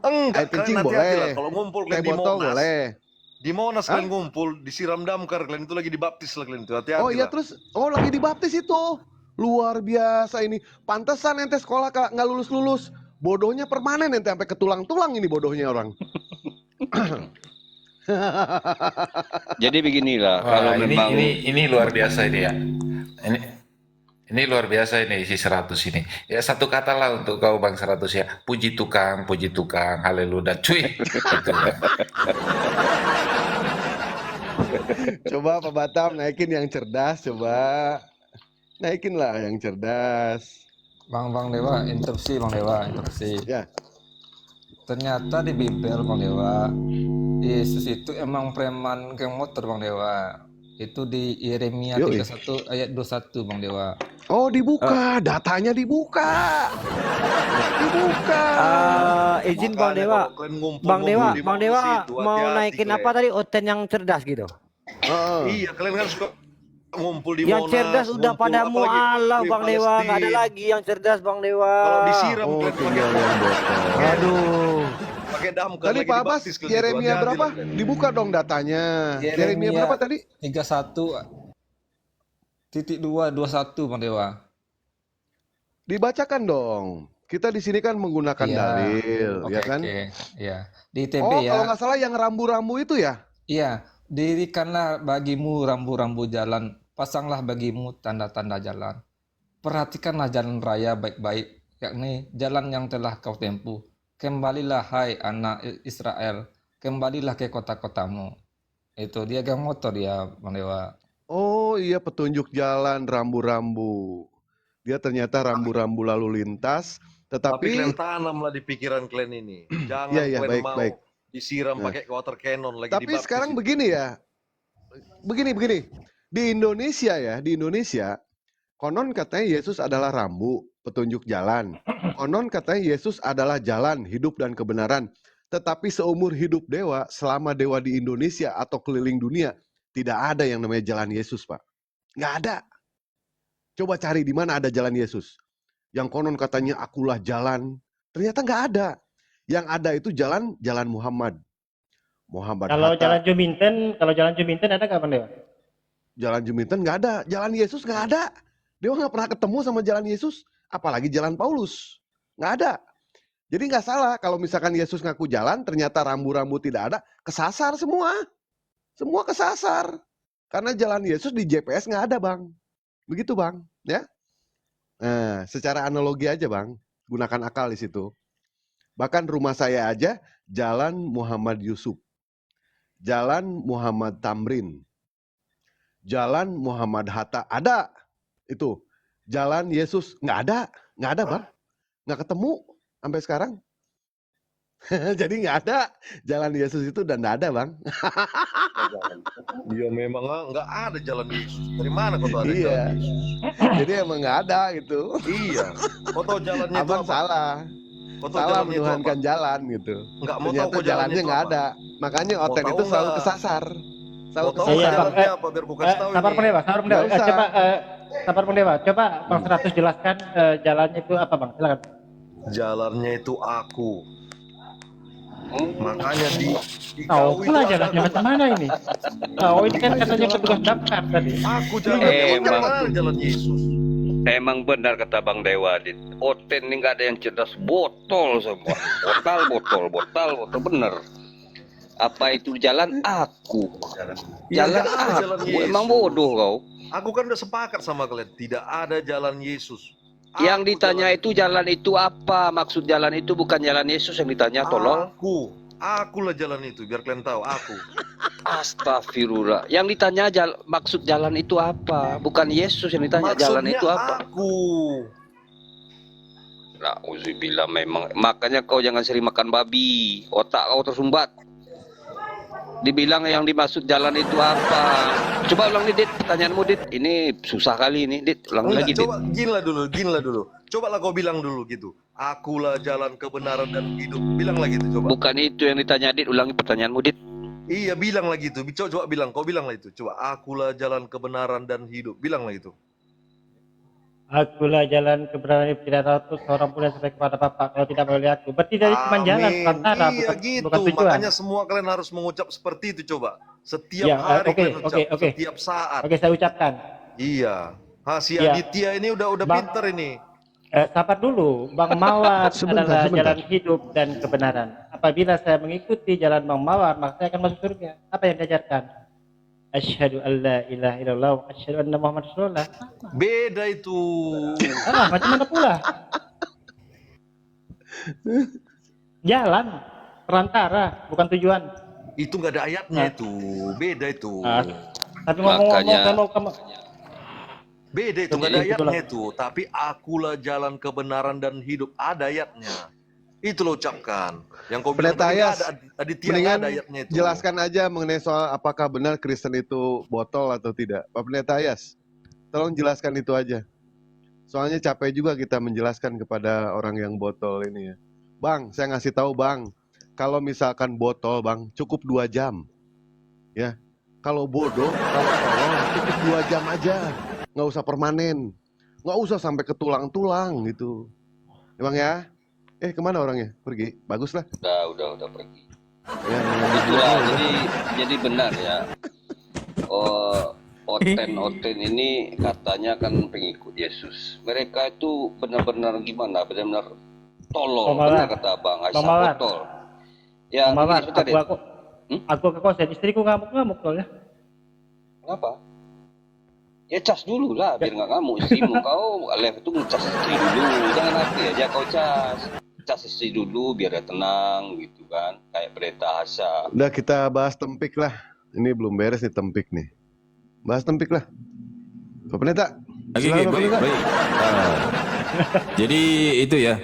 Speaker 7: enggak,
Speaker 2: Air kencing
Speaker 7: kalian hati-hati lah.
Speaker 2: boleh.
Speaker 7: Kalau ngumpul
Speaker 2: Teh
Speaker 7: kalian di
Speaker 2: botol
Speaker 7: Monas,
Speaker 2: boleh.
Speaker 7: di Monas kalian ngumpul, disiram damkar, kalian itu lagi dibaptis lah kalian itu. Hati-hati
Speaker 2: Oh iya
Speaker 7: lah.
Speaker 2: terus lagi dibaptis itu. Luar biasa ini. Pantesan ente sekolah nggak lulus-lulus. Bodohnya permanen ente sampai ke tulang-tulang ini bodohnya orang.
Speaker 5: Jadi beginilah.
Speaker 6: Wah,
Speaker 5: Kalau memang
Speaker 6: ini luar biasa ini ya. Ini luar biasa ini isi 100 ini. Ya satu kata lah untuk kau Bang 100 ya. Puji tukang, haleluya, cuy. Gitu ya.
Speaker 2: Coba Pak Batam naikin yang cerdas, coba. Naikin lah yang cerdas.
Speaker 8: Bang Dewa, interupsi Bang Dewa, interupsi.
Speaker 2: Ya.
Speaker 8: Ternyata di Bible Bang Dewa, Yesus itu emang preman geng motor Bang Dewa. Itu di Yeremia 31 ayat 21 Bang Dewa.
Speaker 2: Oh, dibuka, datanya dibuka. Dibuka.
Speaker 4: Izin Bang Dewa. Bang Dewa mau naikin apa tadi? Oten yang cerdas gitu.
Speaker 7: Iya, kalian kan suka ngumpul di
Speaker 4: Yang
Speaker 7: Monas,
Speaker 4: cerdas udah
Speaker 7: ngumpul,
Speaker 4: pada
Speaker 7: apalagi
Speaker 4: mualaf
Speaker 7: di
Speaker 4: Bang Dewa, nggak ada
Speaker 7: Palestina.
Speaker 4: lagi yang cerdas Bang Dewa.
Speaker 7: Kalau disiram
Speaker 2: Oh,
Speaker 7: kalian
Speaker 2: tinggal yang botol.
Speaker 4: Aduh.
Speaker 7: pakai damkar
Speaker 2: Tadi
Speaker 7: lagi
Speaker 2: Pak Abbas,
Speaker 7: dibaptis kalian itu.
Speaker 2: Yeremia
Speaker 7: Hati-hati
Speaker 2: berapa?
Speaker 7: lah kalian.
Speaker 2: Dibuka dong datanya. Yeremia berapa tadi?
Speaker 8: 31.221 Bang Dewa.
Speaker 2: Dibacakan dong. Kita di sini kan menggunakan
Speaker 8: Iya.
Speaker 2: dalil,
Speaker 8: Oke,
Speaker 2: ya kan?
Speaker 8: oke. Iya. Di ITB
Speaker 2: Oh,
Speaker 8: ya.
Speaker 2: kalau nggak salah yang rambu-rambu itu ya?
Speaker 8: Iya, dirikanlah bagimu rambu-rambu jalan, pasanglah bagimu tanda-tanda jalan. Perhatikanlah jalan raya baik-baik, yakni jalan yang telah kau tempuh. Kembalilah hai anak Israel, kembalilah ke kota-kotamu. Itu dia gang motor ya, Bang Dewa.
Speaker 2: Oh iya, petunjuk jalan, rambu-rambu. Dia ternyata rambu-rambu lalu lintas,
Speaker 7: Tapi kalian
Speaker 2: tetapi
Speaker 7: tanamlah di pikiran kalian ini. Jangan
Speaker 2: Iya, iya,
Speaker 7: kalian
Speaker 2: baik,
Speaker 7: mau
Speaker 2: baik.
Speaker 7: disiram
Speaker 2: Nah.
Speaker 7: pakai water cannon lagi
Speaker 2: Tapi
Speaker 7: dibaptis
Speaker 2: sekarang
Speaker 7: itu.
Speaker 2: begini ya. Begini. Di Indonesia ya, di Indonesia konon katanya Yesus adalah rambu, petunjuk jalan. Konon katanya Yesus adalah jalan, hidup dan kebenaran. Tetapi seumur hidup dewa, selama dewa di Indonesia atau keliling dunia, tidak ada yang namanya jalan Yesus, Pak. Nggak ada. Coba cari di mana ada jalan Yesus. Yang konon katanya akulah jalan. Ternyata nggak ada. Yang ada itu jalan Muhammad. Muhammad
Speaker 3: Kalau
Speaker 2: Hatta.
Speaker 3: jalan Juminten ada nggak Bang Dewa?
Speaker 2: Jalan Juminten nggak ada. Jalan Yesus nggak ada. Dia nggak pernah ketemu sama jalan Yesus. Apalagi jalan Paulus. Nggak ada. Jadi nggak salah kalau misalkan Yesus ngaku jalan, ternyata rambu-rambu tidak ada, kesasar semua. Semua kesasar. Karena jalan Yesus di GPS nggak ada, Bang. Begitu, Bang. Ya. Nah, secara analogi aja, Bang. Gunakan akal di situ. Bahkan rumah saya aja, Jalan Muhammad Yusuf. Jalan Muhammad Tamrin. Jalan Muhammad Hatta. Ada. Itu. Jalan Yesus. Nggak ada, Bang. Nggak ketemu sampai sekarang. Jadi nggak ada jalan Yesus itu dan nggak ada, Bang.
Speaker 7: Iya memang nggak ada jalan Yesus. Dari mana kau tahu ada
Speaker 2: Iya.
Speaker 7: jalan Yesus?
Speaker 2: Jadi emang nggak ada gitu.
Speaker 7: Iya. Kau tahu jalannya itu
Speaker 2: Abang
Speaker 7: apa?
Speaker 2: salah.
Speaker 7: Kau tahu
Speaker 2: Salah
Speaker 7: jalannya itu
Speaker 2: menuhankan
Speaker 7: apa?
Speaker 2: jalan gitu.
Speaker 7: Nggak mau tahu
Speaker 2: Ternyata
Speaker 7: kau
Speaker 2: jalannya
Speaker 7: itu
Speaker 2: nggak
Speaker 7: apa?
Speaker 2: ada. Makanya
Speaker 7: Mau
Speaker 2: oten
Speaker 7: tahu
Speaker 2: itu selalu
Speaker 7: nggak?
Speaker 2: kesasar. Selalu
Speaker 7: Mau tahu
Speaker 3: Iya,
Speaker 7: nggak
Speaker 2: kesasar.
Speaker 3: Bang.
Speaker 7: jalannya apa biar ku kasih tahu
Speaker 3: Sabar
Speaker 7: ini.
Speaker 3: Bang Dewa, sabar Bang Dewa.
Speaker 2: Nggak usah.
Speaker 3: Coba sabar Bang Dewa. Coba Bang 100 jelaskan jalannya itu apa Bang? Silakan.
Speaker 7: Jalannya itu aku. Makanya di
Speaker 3: Oh,
Speaker 7: kau itu
Speaker 3: lah
Speaker 7: ada
Speaker 3: jalannya
Speaker 7: aku.
Speaker 3: macam mana ini? Oh, ini kan katanya petugas daftar tadi.
Speaker 7: Aku jalannya
Speaker 5: Emang.
Speaker 7: mana jalan Yesus?
Speaker 5: Emang benar kata Bang Dewa, Dit. Oten ini nggak ada yang cerdas, botol semua. Botol, bener. Apa itu jalan aku?
Speaker 7: Iya,
Speaker 5: Jalan
Speaker 7: nggak ada jalan
Speaker 5: aku,
Speaker 7: Yesus.
Speaker 5: emang bodoh kau.
Speaker 7: Aku kan udah sepakat sama kalian, tidak ada jalan Yesus.
Speaker 5: Yang
Speaker 7: Aku
Speaker 5: ditanya itu jalan itu apa? Maksud jalan itu bukan jalan Yesus yang ditanya, tolong.
Speaker 7: Akulah jalan itu, biar kalian tahu aku.
Speaker 5: Astagfirullah. Yang ditanya maksud jalan itu apa? Bukan Yesus yang ditanya jalan
Speaker 7: Maksudnya
Speaker 5: itu apa.
Speaker 7: aku.
Speaker 5: Nauzubillah memang. Makanya kau jangan sering makan babi. Otak kau tersumbat. Dibilang yang dimaksud jalan itu apa? Coba ulang nih, Dit. Pertanyaanmu, Dit. Ini susah kali ini, Dit. Ulang
Speaker 7: Enggak,
Speaker 5: lagi, Dit.
Speaker 7: coba ginilah dulu. Cobalah kau bilang dulu gitu. Akulah jalan kebenaran dan hidup. Bilang lagi itu coba.
Speaker 5: Bukan itu yang ditanya, Dit. Ulangi pertanyaanmu, Dit.
Speaker 7: Iya, bilang lagi itu. Coba bilang, kau bilang lah itu. Coba, akulah jalan kebenaran dan hidup. Bilang lah itu.
Speaker 3: Akulah jalan kebenaran, tidak tahu seorang pun yang sampai kepada Bapa kalau tidak melalui aku. Berarti dari cuma jalan
Speaker 7: Amin.
Speaker 3: perantara,
Speaker 7: Iya
Speaker 3: bukan,
Speaker 7: gitu.
Speaker 3: bukan tujuan.
Speaker 7: Makanya semua kalian harus mengucap seperti itu coba. Setiap
Speaker 3: Ya,
Speaker 7: hari
Speaker 3: oke,
Speaker 7: kalian ucap,
Speaker 3: oke.
Speaker 7: setiap saat.
Speaker 3: Oke, saya ucapkan.
Speaker 7: Iya. Si
Speaker 3: Iya.
Speaker 7: Aditya ini udah
Speaker 3: Bang-
Speaker 7: pinter ini.
Speaker 3: Sabar dulu, Bang Mawar
Speaker 2: Sebentar,
Speaker 3: adalah
Speaker 2: sebentar.
Speaker 3: jalan hidup dan kebenaran. Apabila saya mengikuti jalan Bang Mawar, maka saya akan masuk surga. Apa yang diajarkan? asyhadu an la ilaha illallah wa asyhadu anna Muhammad rasulullah.
Speaker 7: Beda itu.
Speaker 3: Macam mana pula? Jalan perantara, bukan tujuan.
Speaker 7: Itu nggak ada ayatnya itu. Beda itu.
Speaker 3: Tapi ngomong-ngomong kalau kamu
Speaker 7: beda itu nggak ada ayatnya itu. Tapi akulah jalan kebenaran dan hidup, ada ayatnya. Itu lo ucapkan. Yang kau bilang
Speaker 2: Pendeta
Speaker 7: tadi
Speaker 2: Ayas,
Speaker 7: ada ayatnya itu.
Speaker 2: jelaskan aja mengenai soal apakah benar Kristen itu botol atau tidak. Pak Pendeta Ayas, tolong jelaskan itu aja. Soalnya capek juga kita menjelaskan kepada orang yang botol ini ya. Bang, saya ngasih tahu Bang, kalau misalkan botol Bang, cukup 2 jam. Ya. Kalau bodoh, kalau tolong cukup 2 jam aja. Nggak usah permanen. Nggak usah sampai ke tulang-tulang gitu. Ya Bang ya? Kemana orangnya? Pergi? Bagus lah.
Speaker 5: Udah pergi.
Speaker 2: Ya,
Speaker 5: Itulah, jadi benar ya. Oten ini katanya kan pengikut Yesus. Mereka itu benar-benar gimana? Benar-benar tolol. Benar kata Bang Aisyah, botol. Ya,
Speaker 3: aku ke kosan, istriku ngamuk-ngamuk soalnya.
Speaker 5: Kenapa? Ya cas dulu lah, biar nggak ngamuk istrimu. Kau live itu ngecas istri dulu, jangan hati aja kau cas istri dulu biar dia tenang gitu kan, kayak Pendeta Asa.
Speaker 2: Udah kita bahas Tempik lah. Ini belum beres nih Tempik nih. Bahas Tempik lah. Pak Pendeta.
Speaker 1: Baik. Jadi itu ya.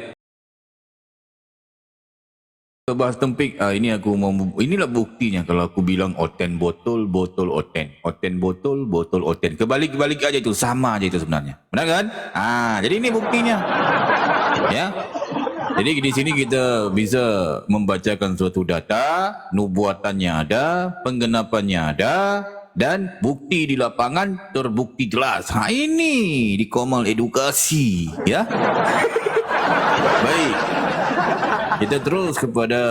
Speaker 1: Bahas Tempik, inilah buktinya kalau aku bilang oten botol oten botol oten, kebalik aja itu, sama aja itu sebenarnya, benar kan? Jadi ini buktinya, ya. Jadi di sini kita bisa membacakan suatu data, nubuatannya ada, penggenapannya ada, dan bukti di lapangan terbukti jelas. Ini di Komal Edukasi, ya. Baik. Kita terus kepada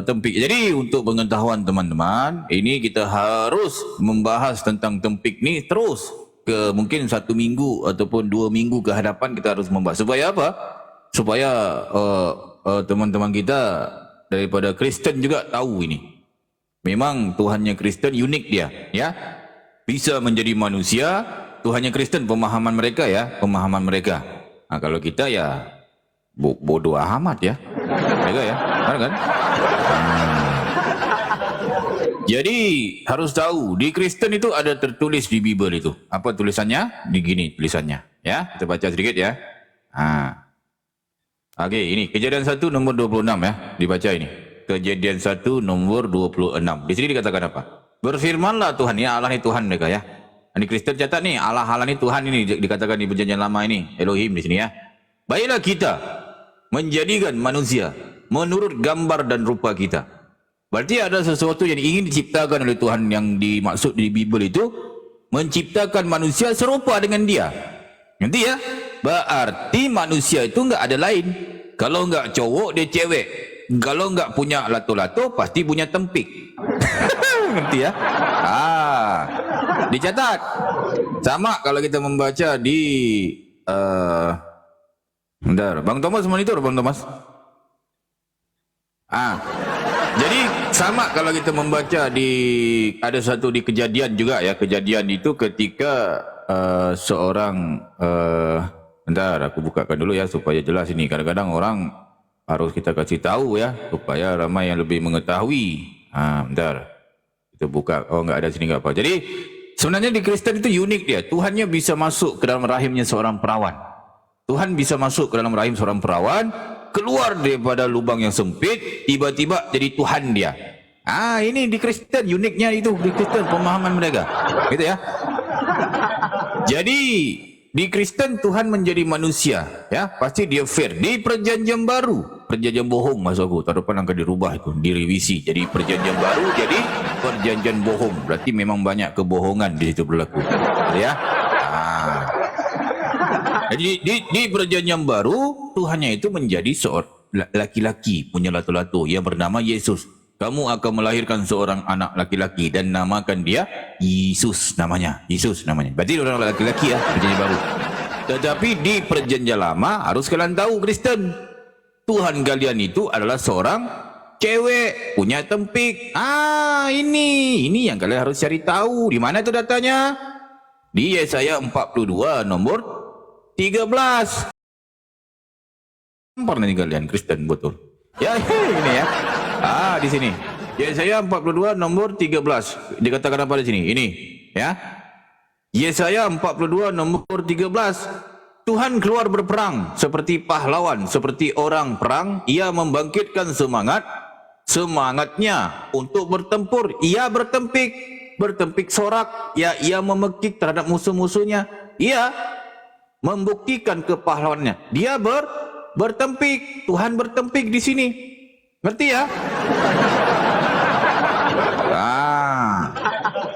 Speaker 1: Tempik. Jadi untuk pengetahuan teman-teman, ini kita harus membahas tentang Tempik ni terus ke mungkin 1 minggu ataupun 2 minggu ke hadapan kita harus membahas. Supaya apa? Supaya teman-teman kita daripada Kristen juga tahu ini. Memang Tuhannya Kristen unik dia, ya. Bisa menjadi manusia, Tuhannya Kristen pemahaman mereka ya, pemahaman mereka. Kalau kita ya bodoh amat ya. Mereka ya, kan? Jadi harus tahu di Kristen itu ada tertulis di Bible itu. Apa tulisannya? Begini tulisannya, ya. Kita baca sedikit ya. Oke, ini Kejadian 1 nomor 26 ya, dibaca ini. Kejadian 1 nomor 26. Di sini dikatakan apa? Berfirmanlah Tuhan, ya Allah ini Tuhan mereka ya. Ini Kristen catat nih, Allah ini Tuhan ini dikatakan di perjanjian lama ini, Elohim di sini ya. Baiklah kita menjadikan manusia menurut gambar dan rupa kita. Berarti ada sesuatu yang ingin diciptakan oleh Tuhan yang dimaksud di Bible itu, menciptakan manusia serupa dengan dia. Nanti ya, berarti manusia itu enggak ada lain. Kalau enggak cowok, dia cewek. Kalau enggak punya lato-lato, pasti punya tempik. Ngerti ya? Dicatat. Sama kalau kita membaca di bentar, Bang Thomas monitor, Bang Thomas. Jadi sama kalau kita membaca ada satu di Kejadian juga ya. Kejadian itu ketika seorang bentar, aku bukakan dulu ya supaya jelas ini. Kadang-kadang orang harus kita kasih tahu ya supaya ramai yang lebih mengetahui. Bentar. Kita buka. Oh, enggak ada sini, enggak apa. Jadi sebenarnya di Kristen itu unik dia. Tuhannya bisa masuk ke dalam rahimnya seorang perawan. Tuhan bisa masuk ke dalam rahim seorang perawan, keluar daripada lubang yang sempit, tiba-tiba jadi Tuhan dia. Ini di Kristen uniknya itu, di Kristen pemahaman mereka. Gitu ya. Jadi di Kristen Tuhan menjadi manusia, ya, pasti dia fair. Di perjanjian baru, perjanjian bohong maksud aku, tahun depan akan dirubah itu, direvisi. Jadi perjanjian baru jadi perjanjian bohong. Berarti memang banyak kebohongan di situ berlaku. Gitu ya. Jadi di perjanjian baru Tuhannya itu menjadi seorang laki-laki punya lato-lato yang bernama Yesus. Kamu akan melahirkan seorang anak laki-laki dan namakan dia Yesus namanya. Yesus namanya. Berarti orang laki-laki ya, perjanjian baru. Tetapi di perjanjian lama harus kalian tahu Kristen, Tuhan kalian itu adalah seorang cewek punya tempik. Ini yang kalian harus cari tahu. Di mana itu datanya? Di Yesaya 42 nomor 13. Pernah nih kalian Kristen betul? Ya, ini ya. Di sini. Yesaya 42 nomor 13. Dikatakan apa di sini? Ini, ya. Yesaya 42 nomor 13. Tuhan keluar berperang seperti pahlawan, seperti orang perang. Ia membangkitkan semangatnya untuk bertempur. Ia bertempik sorak. Ia memekik terhadap musuh-musuhnya. Ia membuktikan kepahlawannya. Dia bertempik. Tuhan bertempik di sini. Ngerti ya?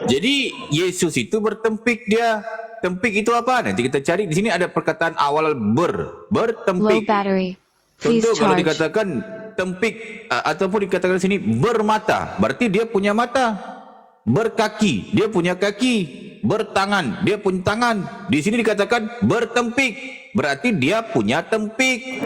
Speaker 1: Jadi Yesus itu bertempik dia. Tempik itu apa? Nanti kita cari. Di sini ada perkataan awal bertempik. Contoh kalau dikatakan tempik ataupun dikatakan di sini bermata, berarti dia punya mata. Berkaki, dia punya kaki. Bertangan, dia punya tangan. Di sini dikatakan bertempik, berarti dia punya tempik.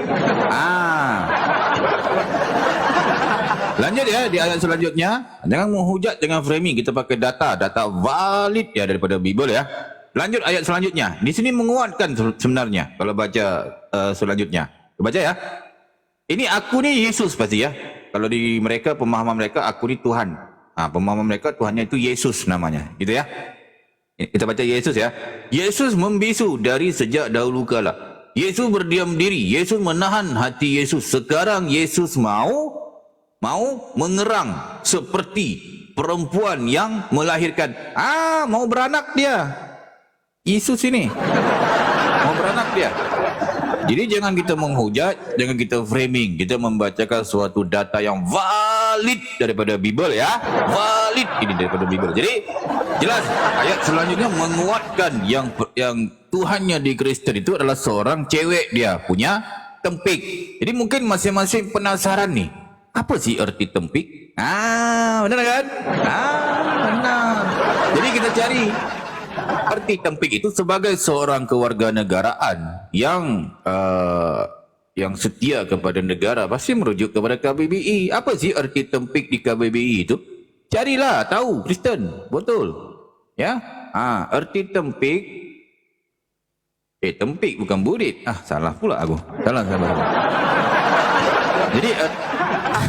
Speaker 1: Lanjut ya di ayat selanjutnya. Jangan menghujat dengan framing. Kita pakai data valid ya daripada Bible ya. Lanjut ayat selanjutnya. Di sini menguatkan sebenarnya kalau baca selanjutnya. Baca ya. Ini aku nih Yesus pasti ya. Kalau di mereka pemahaman mereka aku nih Tuhan. Pemahaman mereka Tuhannya itu Yesus namanya. Gitu ya. Kita baca Yesus ya. Yesus membisu dari sejak dahulu kala. Yesus berdiam diri. Yesus menahan hati Yesus. Sekarang Yesus mau mengerang seperti perempuan yang melahirkan. Mau beranak dia. Yesus ini mau beranak dia. Jadi jangan kita menghujat, jangan kita framing. Kita membacakan suatu data yang valid daripada Bible ya. Valid ini daripada Bible. Jadi jelas ayat selanjutnya menguatkan yang Tuhannya di Kristen itu adalah seorang cewek, dia punya tempik. Jadi mungkin masing-masing penasaran nih. Apa sih arti tempik? Benar kan? Benar. Jadi kita cari arti tempik itu sebagai seorang kewarganegaraan yang setia kepada negara pasti merujuk kepada KBBI. Apa sih arti tempik di KBBI itu? Carilah tahu Kristen, betul. Ya. Arti tempik tempik bukan burit. Salah pula aku. Salah. Jadi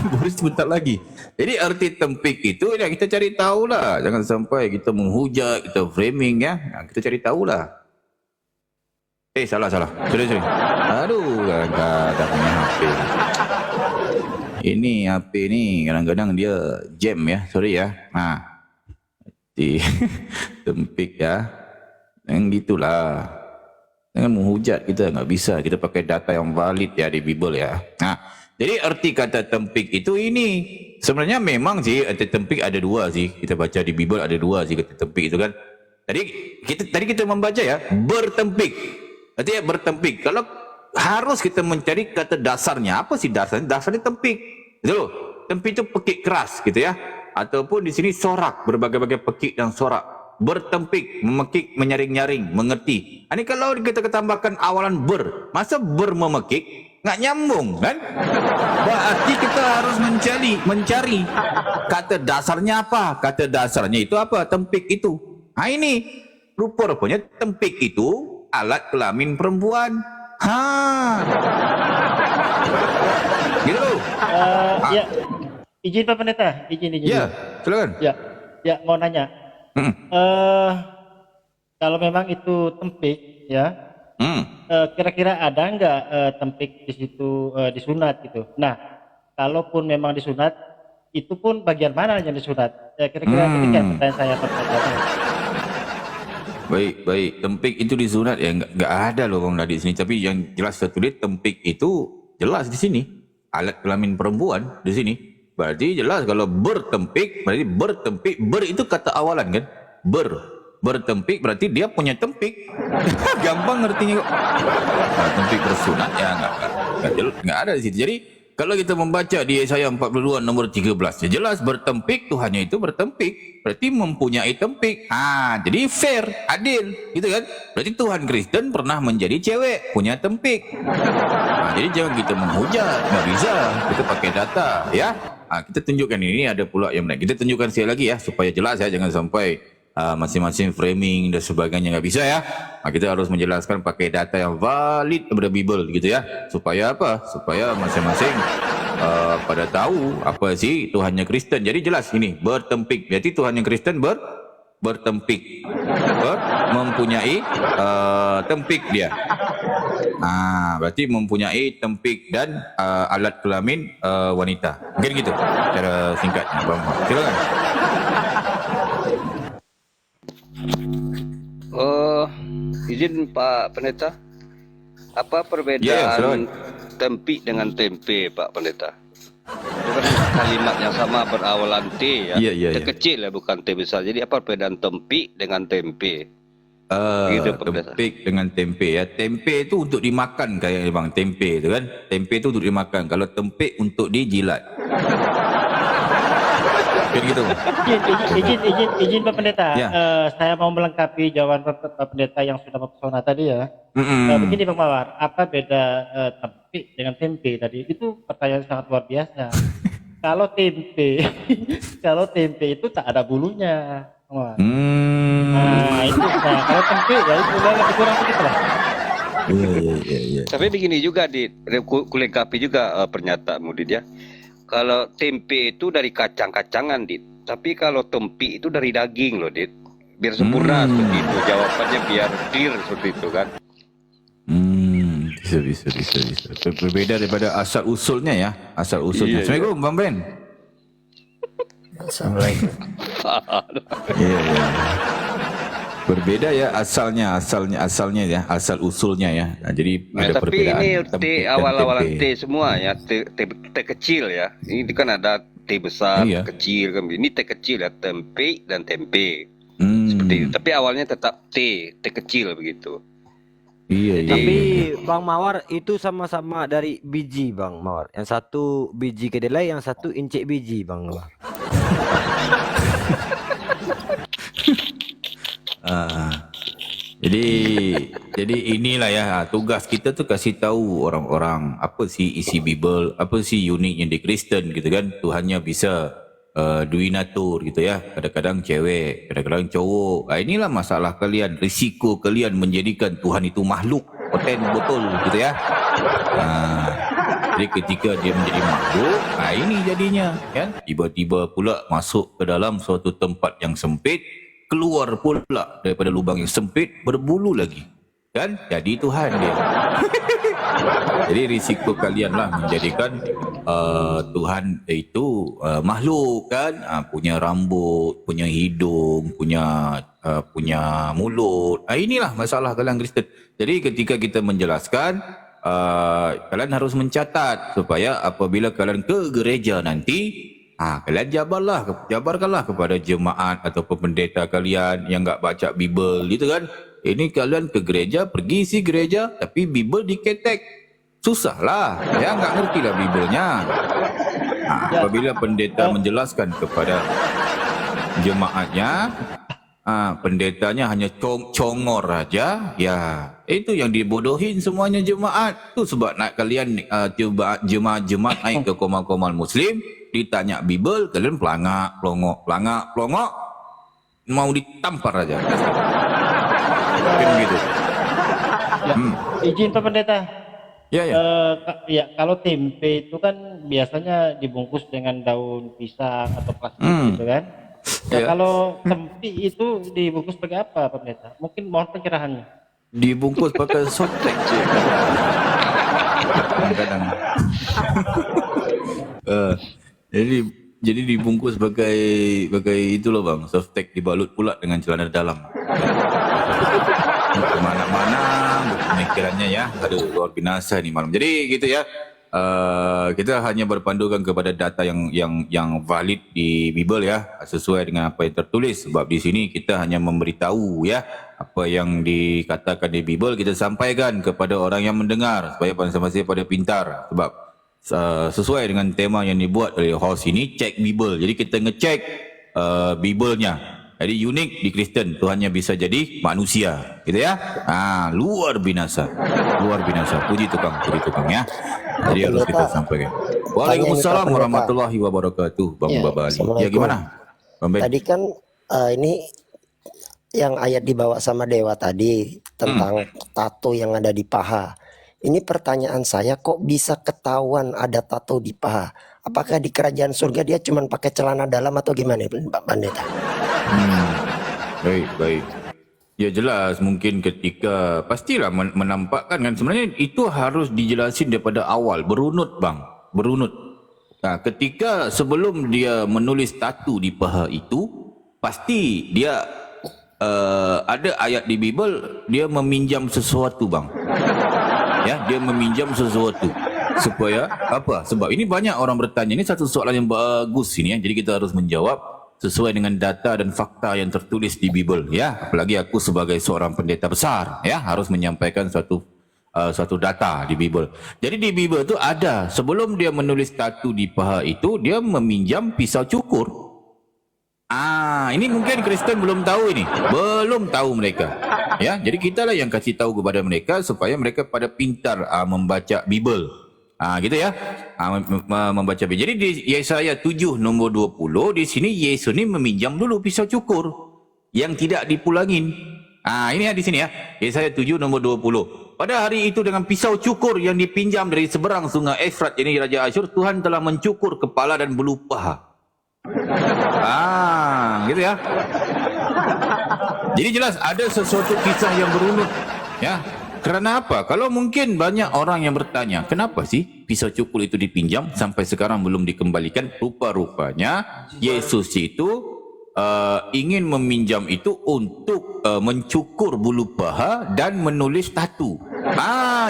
Speaker 1: boleh sebentar lagi. Jadi arti tempik itu yang kita cari tahulah. Jangan sampai kita menghujat, kita framing ya. Kita cari tahulah. Salah. Sorry. Aduh, kadang-kadang punya HP. Ini HP ni kadang-kadang dia jam ya. Sorry ya. Tempik ya. Yang gitulah. Jangan menghujat kita, nggak bisa. Kita pakai data yang valid ya di Bible ya. Jadi arti kata tempik itu ini. Sebenarnya memang sih arti tempik ada dua sih. Kita baca di Bible ada dua sih kata tempik itu kan. Tadi kita membaca ya, bertempik. Artinya bertempik. Kalau harus kita mencari kata dasarnya, apa sih dasarnya? Dasarnya tempik. Gitu loh. Tempik itu pekik keras gitu ya. Ataupun di sini sorak, berbagai-bagai pekik dan sorak. Bertempik, memekik, menyaring-nyaring, mengerti. Ini kalau kita tambahkan awalan masa memekik? Nggak nyambung kan? Berarti kita harus mencari kata dasarnya apa? Kata dasarnya itu apa? Tempik itu. Ini rupa-rupanya tempik itu alat kelamin perempuan. Gitu.
Speaker 3: Ya, izin Pak Pendeta, izin.
Speaker 1: Ya, silakan.
Speaker 3: Ya, mau nanya. Kalau memang itu tempik, ya. Kira-kira ada nggak tempik di situ disunat gitu? Nah, kalaupun memang disunat, itu pun bagian mana yang disunat? Kira-kira demikian pertanyaan saya.
Speaker 1: Baik. Tempik itu disunat ya nggak ada loh bang di sini. Tapi yang jelas tertulis tempik itu jelas di sini. Alat kelamin perempuan di sini. Berarti jelas kalau bertempik, berarti bertempik. Itu kata awalan kan? Bertempik berarti dia punya tempik. Gampang ngertinya kok. Tempik bersunat ya nggak ada di situ. Jadi kalau kita membaca di Yesaya 42 nomor 13 ya jelas bertempik, Tuhannya itu bertempik berarti mempunyai tempik. Jadi fair, adil gitu kan. Berarti Tuhan Kristen pernah menjadi cewek punya tempik. Jadi jangan kita menghujat, nggak bisa. Kita pakai data ya. Kita tunjukkan ini ada pula yang menarik. Kita tunjukkan sekali lagi ya supaya jelas ya, jangan sampai masing-masing framing dan sebagainya nggak bisa ya. Kita harus menjelaskan pakai data yang valid daripada Bible gitu ya. Supaya apa? Supaya masing-masing pada tahu apa sih Tuhannya Kristen. Jadi jelas ini bertempik. Berarti Tuhannya Kristen bertempik, mempunyai tempik dia. Berarti mempunyai tempik dan alat kelamin wanita. Mungkin gitu cara singkatnya, Bang. Silakan.
Speaker 5: Izin Pak Pendeta, apa perbedaan tempik dengan tempe, Pak Pendeta? Itu kan kalimat yang sama berawalan T ya. T kecil ya, bukan T besar. Jadi apa perbedaan tempik dengan tempe? Gitu,
Speaker 1: tempik dengan tempe ya. Tempe itu untuk dimakan kayak Bang, tempe itu kan. Tempe itu untuk dimakan. Kalau tempik untuk dijilat. Gitu.
Speaker 3: Izin Pak Pendeta, saya mau melengkapi jawaban Pak Pendeta yang sudah mempesona tadi ya. Begini Bang Mawar, apa beda tempik dengan tempe tadi? Itu pertanyaan sangat luar biasa. Kalau tempe itu tak ada bulunya, Bang Mawar. Itu kalau tempe ya itu lebih kurang begitu lah.
Speaker 1: Iya.
Speaker 5: Tapi begini juga kulengkapi juga pernyataan Mudid ya. Kalau tempe itu dari kacang-kacangan, Dit. Tapi kalau tempik itu dari daging loh, Dit. Biar sempurna seperti itu. Jawabannya biar clear seperti itu kan.
Speaker 1: Bisa. Berbeda daripada asal usulnya ya. Asal usulnya. Assalamualaikum, Bang Ben.
Speaker 4: Assalamualaikum.
Speaker 1: Iya. Berbeda ya asalnya ya, asal usulnya ya. Jadi ada
Speaker 5: tapi
Speaker 1: perbedaan.
Speaker 5: Ini T awal-awalan T semua ya, T kecil ya. Ini kan ada T besar, kecil kan. Ini T kecil ya, tempe dan tempe. Seperti itu. Tapi awalnya tetap T kecil begitu.
Speaker 1: Iya.
Speaker 4: Tapi Bang Mawar itu sama-sama dari biji Bang Mawar. Yang satu biji kedelai, yang satu incik biji Bang Mawar.
Speaker 1: Jadi inilah ya tugas kita tuh kasih tahu orang-orang apa sih isi Bible, apa sih uniknya di Kristen gitu kan. Tuhannya bisa duinatur gitu ya. Kadang-kadang cewek, kadang-kadang cowok. Inilah masalah kalian, risiko kalian menjadikan Tuhan itu makhluk poten botol gitu ya. Jadi ketika dia menjadi makhluk, ini jadinya kan. Tiba-tiba pula masuk ke dalam suatu tempat yang sempit, keluar pula daripada lubang yang sempit, berbulu lagi kan, jadi Tuhan dia. Jadi risiko kalian lah menjadikan Tuhan itu makhluk kan, punya rambut, punya hidung, punya mulut. Inilah masalah kalian Kristen. Jadi ketika kita menjelaskan, kalian harus mencatat supaya apabila kalian ke gereja nanti, kalian jabarkanlah kepada jemaat atau pendeta kalian yang enggak baca Bible gitu kan. Ini kalian ke gereja, pergi isi gereja tapi Bible diketek. Susahlah, ya enggak ngerti lah Biblenya. Apabila pendeta menjelaskan kepada jemaatnya, pendetanya hanya congor aja, ya itu yang dibodohin semuanya jemaat. Itu sebab nak kalian jemaat naik ke komal-komal Muslim, ditanya Bible, kalian pelangak, pelongok, mau ditampar aja. Mungkin begitu.
Speaker 3: Izin Pak Pendeta.
Speaker 1: Ya.
Speaker 3: Kalau tempe itu kan biasanya dibungkus dengan daun pisang atau plastik gitu kan. Kalau tempe itu dibungkus pakai apa Pak Pendeta? Mungkin mohon pencerahannya.
Speaker 1: Dibungkus pakai softtek. Kadang-kadang. Jadi dibungkus pakai itu loh Bang, softtek, dibalut pula dengan celana dalam. Kemana-mana pemikirannya ya, aduh luar binasa nih malam. Jadi gitu ya, kita hanya berpandukan kepada data yang valid di Bible ya, sesuai dengan apa yang tertulis. Sebab di sini kita hanya memberitahu ya, apa yang dikatakan di Bible kita sampaikan kepada orang yang mendengar supaya masing-masing pada pintar. Sebab sesuai dengan tema yang dibuat oleh host ini, cek Bible. Jadi kita ngecek Bible-nya. Jadi unik di Kristen, Tuhannya bisa jadi manusia, gitu ya. Luar binasa. Puji tukang ya. Jadi harus kita sampaikan. Waalaikumsalam
Speaker 9: Pendeta.
Speaker 1: warahmatullahi wabarakatuh, Bang
Speaker 9: Ya,
Speaker 1: Babali. Ya
Speaker 9: Assalamualaikum.
Speaker 1: gimana, Bang Ben?
Speaker 9: Tadi kan ini yang ayat dibawa sama Dewa tadi tentang tato yang ada di paha. Ini pertanyaan saya, kok bisa ketahuan ada tato di paha? Apakah di kerajaan surga dia cuma pakai celana dalam atau gimana, Pak Pendeta?
Speaker 1: Baik. Ya jelas, mungkin ketika pastilah menampakkan kan, sebenarnya itu harus dijelasin daripada awal, berunut Bang, berunut. Nah, ketika sebelum dia menulis tatu di paha itu, pasti dia ada ayat di Bible, dia meminjam sesuatu Bang. Ya, dia meminjam sesuatu. Supaya apa? Sebab ini banyak orang bertanya, ini satu soalan yang bagus ini ya. Jadi kita harus menjawab sesuai dengan data dan fakta yang tertulis di Bible ya. Apalagi aku sebagai seorang pendeta besar ya, harus menyampaikan suatu data di Bible. Jadi di Bible itu ada, sebelum dia menulis tatu di paha itu, dia meminjam pisau cukur. Ini mungkin Kristen belum tahu ini. Belum tahu mereka. Ya, jadi kitalah yang kasih tahu kepada mereka supaya mereka pada pintar membaca Bible. Gitu ya. Membaca Bible. Jadi di Yesaya 7 nombor 20 di sini Yesus ni meminjam dulu pisau cukur yang tidak dipulangin. Ini ya di sini ya. Yesaya 7 nombor 20. Pada hari itu dengan pisau cukur yang dipinjam dari seberang sungai Efrat, ini Raja Asyur, Tuhan telah mencukur kepala dan bulu paha. Gitu ya. Jadi jelas ada sesuatu kisah yang berunut ya. Kerana apa? Kalau mungkin banyak orang yang bertanya, kenapa sih pisau cukur itu dipinjam sampai sekarang belum dikembalikan? Rupa-rupanya Yesus itu ingin meminjam itu untuk mencukur bulu paha dan menulis tatu.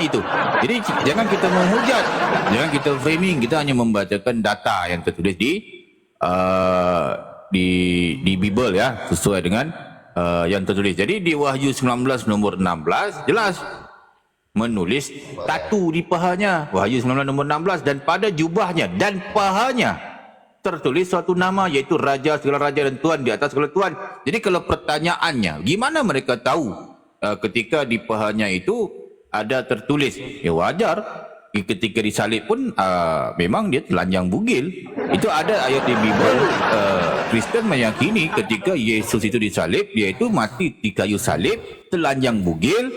Speaker 1: Itu. Jadi jangan kita menghujat, jangan kita framing, kita hanya membacakan data yang tertulis di Bible ya, sesuai dengan yang tertulis. Jadi di Wahyu 19 nombor 16 jelas menulis tatu di pahanya. Wahyu 19 nombor 16, dan pada jubahnya dan pahanya tertulis suatu nama, yaitu Raja segala raja dan Tuan di atas segala tuan. Jadi kalau pertanyaannya, gimana mereka tahu ketika di pahanya itu ada tertulis? Ya wajar, ketika disalib pun memang dia telanjang bugil. Itu ada ayat di Bible. Kristen meyakini ketika Yesus itu disalib, dia itu mati di kayu salib, telanjang bugil,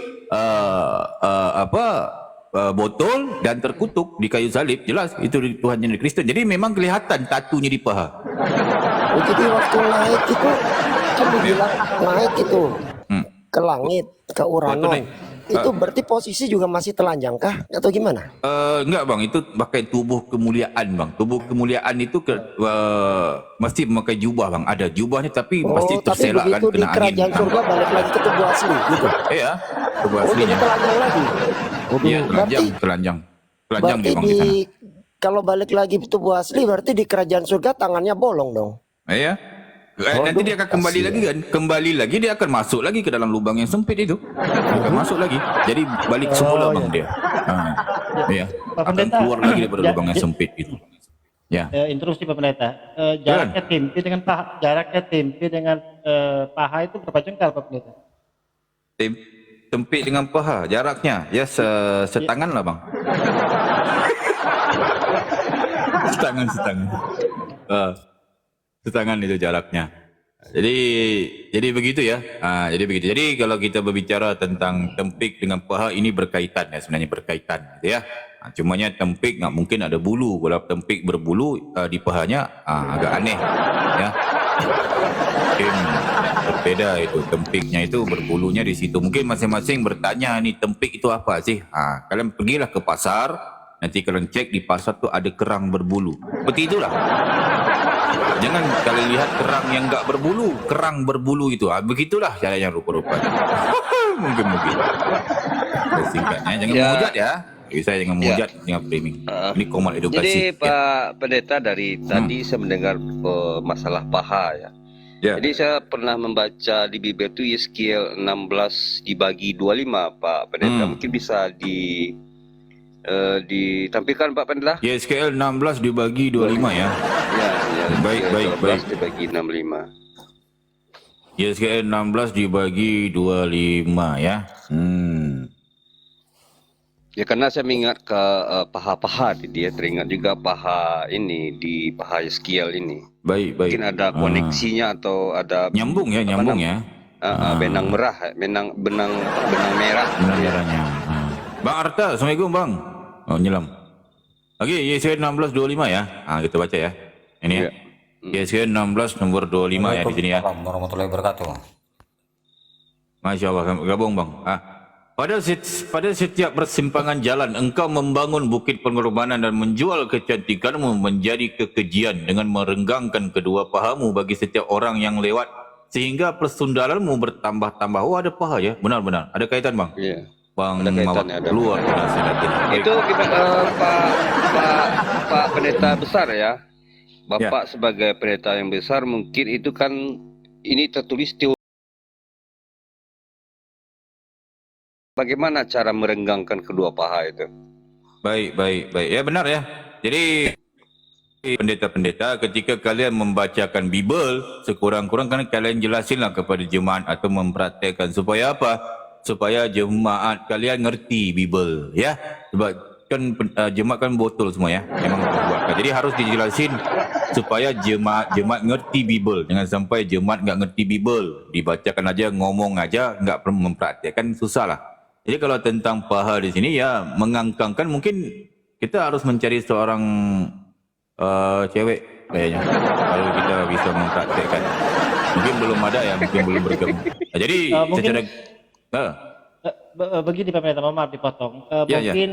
Speaker 1: botol dan terkutuk di kayu salib. Jelas itu Tuhan yang Kristen. Jadi memang kelihatan tatunya di paha.
Speaker 9: Jadi waktu naik itu kan dibilang naik itu ke langit, ke Uranon. Itu berarti posisi juga masih telanjang kah atau gimana?
Speaker 1: Enggak Bang, itu pakai tubuh kemuliaan Bang. Tubuh kemuliaan itu mesti memakai jubah Bang. Ada jubahnya tapi pasti terselak kan, kena angin.
Speaker 9: Tapi begitu di kerajaan surga balik lagi ke tubuh asli gitu?
Speaker 1: Iya, tubuh aslinya.
Speaker 9: Jadi telanjang lagi?
Speaker 1: Iya, telanjang
Speaker 9: Berarti
Speaker 1: dia Bang di sana.
Speaker 9: Kalau balik lagi tubuh asli berarti di kerajaan surga tangannya bolong dong?
Speaker 1: Iya. Nanti dia akan kembali lagi kan? Kembali lagi dia akan masuk lagi ke dalam lubang yang sempit itu. Akan masuk lagi. Jadi balik semula Bang dia. Iya. Akan keluar lagi daripada lubang yang sempit itu. Ya.
Speaker 3: Interupsi Pak Pendeta. Jaraknya timpi dengan paha itu berapa jengkal Pak Pendeta?
Speaker 1: Tempit dengan paha jaraknya ya setangan lah Bang. Setangan. Setangan itu jaraknya. Jadi begitu ya. Jadi begitu. Jadi kalau kita berbicara tentang tempik dengan paha, ini berkaitan ya, sebenarnya berkaitan gitu ya. Cumanya tempik nggak mungkin ada bulu. Kalau tempik berbulu di pahanya agak aneh ya. Mungkin berbeda itu, tempiknya itu berbulunya di situ. Mungkin masing-masing bertanya nih, tempik itu apa sih? Kalian pergilah ke pasar, nanti kalian cek di pasar tuh ada kerang berbulu. Seperti itulah. Jangan kalian lihat kerang yang enggak berbulu, kerang berbulu itu. Begitulah caranya rupa-rupanya. Mungkin. Singkatnya jangan menghujat ya. Saya jangan menghujat, jangan framing. Ini komat edukasi.
Speaker 5: Jadi Pak Pendeta, dari tadi saya mendengar masalah paha ya. Jadi saya pernah membaca di Bible itu Yeskiel 16 dibagi 25 Pak Pendeta. Mungkin bisa ditampilkan Pak Pendeta?
Speaker 1: Yeskiel 16 dibagi 25 ya.
Speaker 5: Ya,
Speaker 1: baik.
Speaker 5: Dibagi 65.
Speaker 1: Yeskiel 16 dibagi 25 ya.
Speaker 5: Ya karena saya mengingat ke paha-paha dia teringat juga paha ini di paha Yeskiel ini.
Speaker 1: Baik.
Speaker 5: Mungkin ada koneksinya atau ada
Speaker 1: Nyambung ya.
Speaker 5: benang benang merah.
Speaker 1: Benang merahnya. Bang Arta, Assalamualaikum Bang. Oh, nyelam. Okey, YSK 1625 ya. Kita baca ya. Ini ya. YSK 16 nomor 25 ya di sini ya.
Speaker 10: Assalamualaikum warahmatullahi wabarakatuh.
Speaker 1: Masya Allah, gabung Bang. Pada setiap persimpangan jalan, engkau membangun bukit pengorbanan dan menjual kecantikanmu menjadi kekejian dengan merenggangkan kedua pahamu bagi setiap orang yang lewat, sehingga persundalanmu bertambah-tambah. Oh, ada paha ya? Benar-benar. Ada kaitan Bang?
Speaker 5: Iya.
Speaker 1: Bang
Speaker 5: Ada
Speaker 1: Mawar,
Speaker 5: kaitannya, ada.
Speaker 1: luar biasa.
Speaker 5: Itu Pak Pendeta besar ya. Bapak sebagai pendeta yang besar mungkin itu kan ini tertulis teori. Bagaimana cara merenggangkan kedua paha itu?
Speaker 1: Baik. Ya benar ya. Jadi pendeta-pendeta ketika kalian membacakan Bible, sekurang-kurangnya kalian jelasinlah kepada jemaat atau mempraktekkan supaya apa? Supaya jemaat kalian ngerti Bible ya. Sebab kan jemaat kan botol semua ya. Memang buat. Jadi harus dijelasin supaya jemaat ngerti Bible. Jangan sampai jemaat enggak ngerti Bible, dibacakan aja, ngomong aja, enggak perlu mempraktekkan, susahlah. Jadi kalau tentang paha di sini ya mengangkangkan, mungkin kita harus mencari seorang cewek kayaknya kalau kita bisa mempraktekkan. Mungkin belum ada ya, mungkin belum bergabung. Jadi secara
Speaker 3: begini Pak Pendeta, maaf dipotong. Mungkin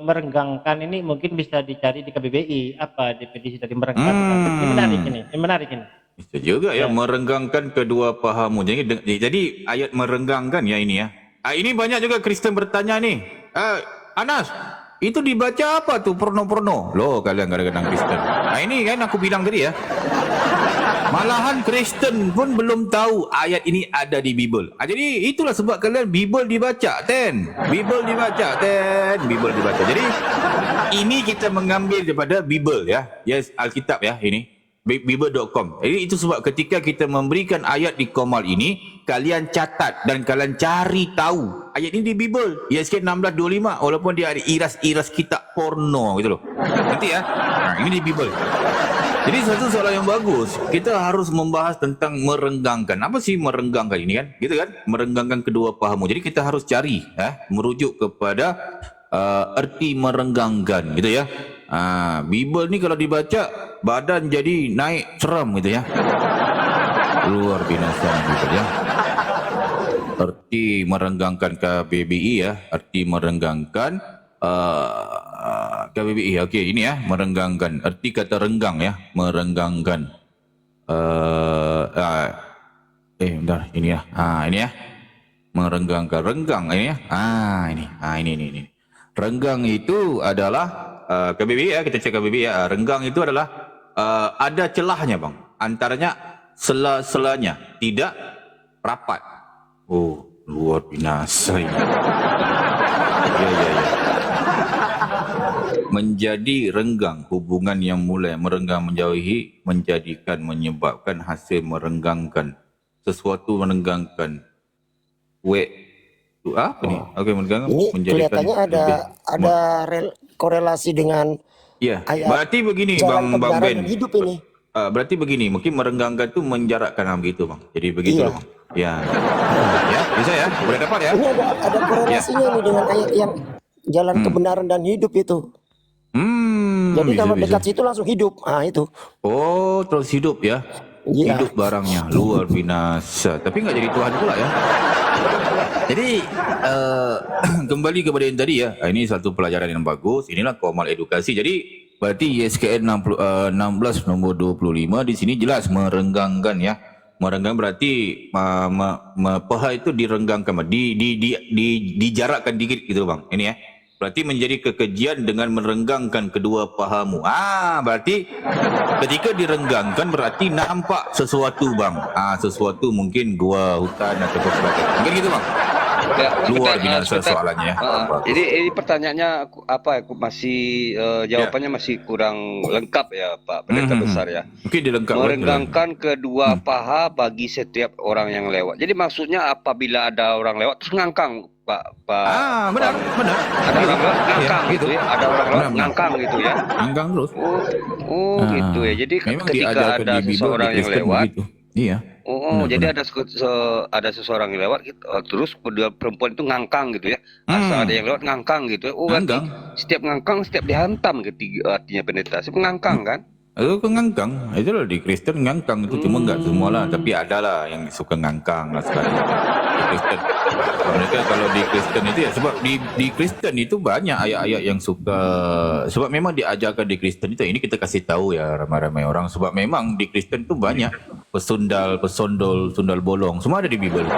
Speaker 3: merenggangkan ini mungkin bisa dicari di KBBI, apa definisi dari merenggangkan. Ini menarik ini.
Speaker 1: Bisa juga ya, merenggangkan kedua pahamu. Jadi ayat merenggangkan ya ini ya. Ini banyak juga Kristen bertanya nih. Anas, itu dibaca apa tuh porno-porno? Loh, kalian kadang-kadang Kristen. Ini kan aku bilang tadi ya. Malahan Kristen pun belum tahu ayat ini ada di Bible. Jadi itulah sebab kalian Bible dibaca, Bible dibaca. Jadi ini kita mengambil daripada Bible ya. Yes, Alkitab ya ini. Bible.com. Jadi itu sebab ketika kita memberikan ayat di Komal ini, kalian catat dan kalian cari tahu ayat ini di Bible. YSK 1625 walaupun dia ada iras-iras kitab porno gitu loh. Nanti ya. Ini di Bible. Jadi satu soalan yang bagus. Kita harus membahas tentang merenggangkan. Apa sih merenggangkan ini kan? Gitu kan? Merenggangkan kedua pahamu. Jadi kita harus cari merujuk kepada erti merenggangkan gitu ya. Bible ni kalau dibaca badan jadi naik seram gitu ya. Luar biasa gitu ya. Erti merenggangkan KBBI ya, erti merenggangkan KBBI. Okey, ini ya, merenggangkan. Erti kata renggang ya, merenggangkan. Bentar, ini ya. Ini ya. Merenggangkan, renggang ini ya. Ini. Renggang itu adalah KBBI ya, kita cek KBBI ya. Renggang itu adalah ada celahnya bang, antaranya sela-selanya tidak rapat. Oh, luar binasa ini. Ya. Menjadi renggang, hubungan yang mulai merenggang menjauhi, menyebabkan hasil merenggangkan. Sesuatu merenggangkan. Apa nih? Okey, merenggangkan.
Speaker 9: Ini kelihatannya ada korelasi dengan
Speaker 1: ayat. Berarti begini Bang Ben.
Speaker 9: Hidup ini.
Speaker 1: Berarti begini, mungkin merenggangkan itu menjarakkan begitu bang. Jadi begitu bang. Ya, bisa ya, boleh dapat ya.
Speaker 9: Ini ada korelasinya nih dengan ayat yang jalan kebenaran dan hidup itu. Jadi kalau dekat situ langsung hidup. Itu.
Speaker 1: Oh, terus hidup ya. Hidup barangnya, luar binasa. Tapi nggak jadi Tuhan pula ya. Jadi kembali kepada yang tadi ya. Ini satu pelajaran yang bagus. Inilah Komal edukasi. Jadi berarti YSKN 16 nomor 25 di sini jelas merenggangkan ya. Merenggang berarti paha itu direnggangkan, dijarakkan dikit gitu bang. Ini ya. Berarti menjadi kekejian dengan merenggangkan kedua pahamu. Berarti ketika direnggangkan berarti nampak sesuatu bang. Sesuatu mungkin gua, hutan atau sebagainya. Mungkin gitu bang. Luar biasa soalannya.
Speaker 5: Jadi ini pertanyaannya apa? Aku masih jawabannya masih kurang lengkap ya Pak Pendeta besar ya.
Speaker 1: Mungkin dilengkapkan.
Speaker 5: Merenggangkan kedua paha bagi setiap orang yang lewat. Jadi maksudnya apabila ada orang lewat terus ngangkang
Speaker 1: Benar.
Speaker 5: Ada orang lewat ngangkang
Speaker 1: Iya,
Speaker 5: gitu ya. Ada orang lewat
Speaker 1: Benar.
Speaker 5: ngangkang gitu ya.
Speaker 1: Ngangkang terus.
Speaker 5: Oh gitu ya. Jadi
Speaker 1: Memang
Speaker 5: ketika
Speaker 1: diajarkan
Speaker 5: ada
Speaker 1: di Bible,
Speaker 5: seseorang
Speaker 1: di
Speaker 5: yang
Speaker 1: Kristen
Speaker 5: lewat,
Speaker 1: begitu. Iya.
Speaker 5: jadi ada seseorang yang lewat gitu, terus kedua perempuan itu ngangkang gitu ya. Asal ada yang lewat ngangkang gitu ya. Berarti
Speaker 1: Ngangkang.
Speaker 5: setiap ngangkang setiap dihantam ketiga artinya pendeta. Setiap ngangkang kan?
Speaker 1: Itu ngangkang, itu loh di Kristen ngangkang itu cuma enggak semua lah, tapi ada lah yang suka ngangkang lah sekali di Kristen. Mereka kalau di Kristen itu ya sebab di Kristen itu banyak ayat-ayat yang suka, sebab memang diajarkan di Kristen itu, ini kita kasih tahu ya ramai-ramai orang, sebab memang di Kristen itu banyak pesundal, pesondol, sundal bolong, semua ada di Bible.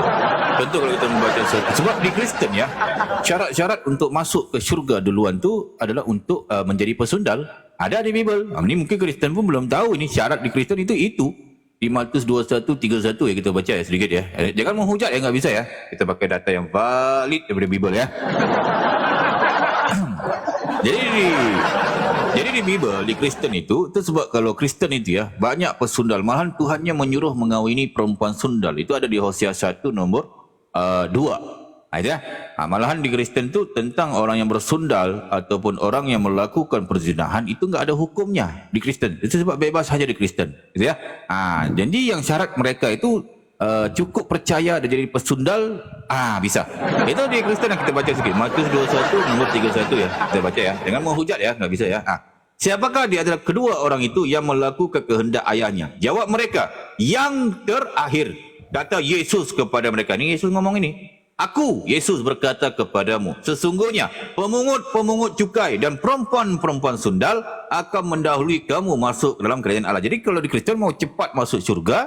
Speaker 1: Tentu kalau kita membaca sebab di Kristen ya, syarat-syarat untuk masuk ke syurga duluan tu adalah untuk menjadi pesundal. Ada di Bible. Ini mungkin Kristen pun belum tahu ini syarat di Kristen itu. Di Matius 21:31 ya kita baca ya sedikit ya. Jangan menghujat ya, nggak bisa ya. Kita pakai data yang valid daripada Bible ya. Jadi di Bible, di Kristen itu sebab kalau Kristen itu ya banyak pesundal. Malahan Tuhannya menyuruh mengawini perempuan sundal. Itu ada di Hosea 1 nomor 2. Itu ya. Malahan di Kristen itu tentang orang yang bersundal ataupun orang yang melakukan perzinahan itu enggak ada hukumnya di Kristen. Itu sebab bebas saja di Kristen, gitu ya. Jadi yang syarat mereka itu cukup percaya dan jadi pesundal, bisa. Itu di Kristen yang kita baca sikit. Matius 21 nomor 31 ya. Kita baca ya. Jangan menghujat ya, enggak bisa ya. Siapakah di antara kedua orang itu yang melakukan kehendak ayahnya? Jawab mereka, yang terakhir. Kata Yesus kepada mereka. Ini Yesus ngomong ini. Aku, Yesus berkata kepadamu, sesungguhnya pemungut-pemungut cukai dan perempuan-perempuan sundal akan mendahului kamu masuk dalam kerajaan Allah. Jadi kalau di Kristen mau cepat masuk surga,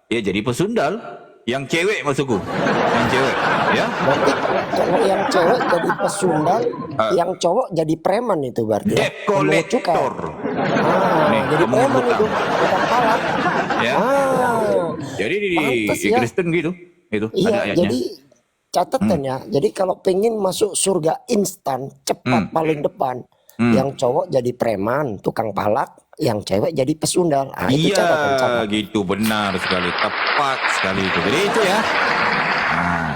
Speaker 1: ya jadi pesundal. Yang cewek maksudku. Yang cewek, ya.
Speaker 9: Berarti kalau yang cewek jadi pesundal, yang cowok jadi preman itu berarti.
Speaker 1: Debt collector. Nih,
Speaker 9: Jadi preman itu, bukan pala.
Speaker 1: Ya. Jadi di
Speaker 9: Pantes ya.
Speaker 1: Kristen gitu. Itu ada
Speaker 9: Iya,
Speaker 1: ayatnya.
Speaker 9: jadi catatan ya. Jadi kalau pengen masuk surga instan, cepat paling depan, yang cowok jadi preman, tukang palak, yang cewek jadi pesundal. Itu catatan.
Speaker 1: Gitu, benar sekali, tepat sekali itu. Jadi itu ya.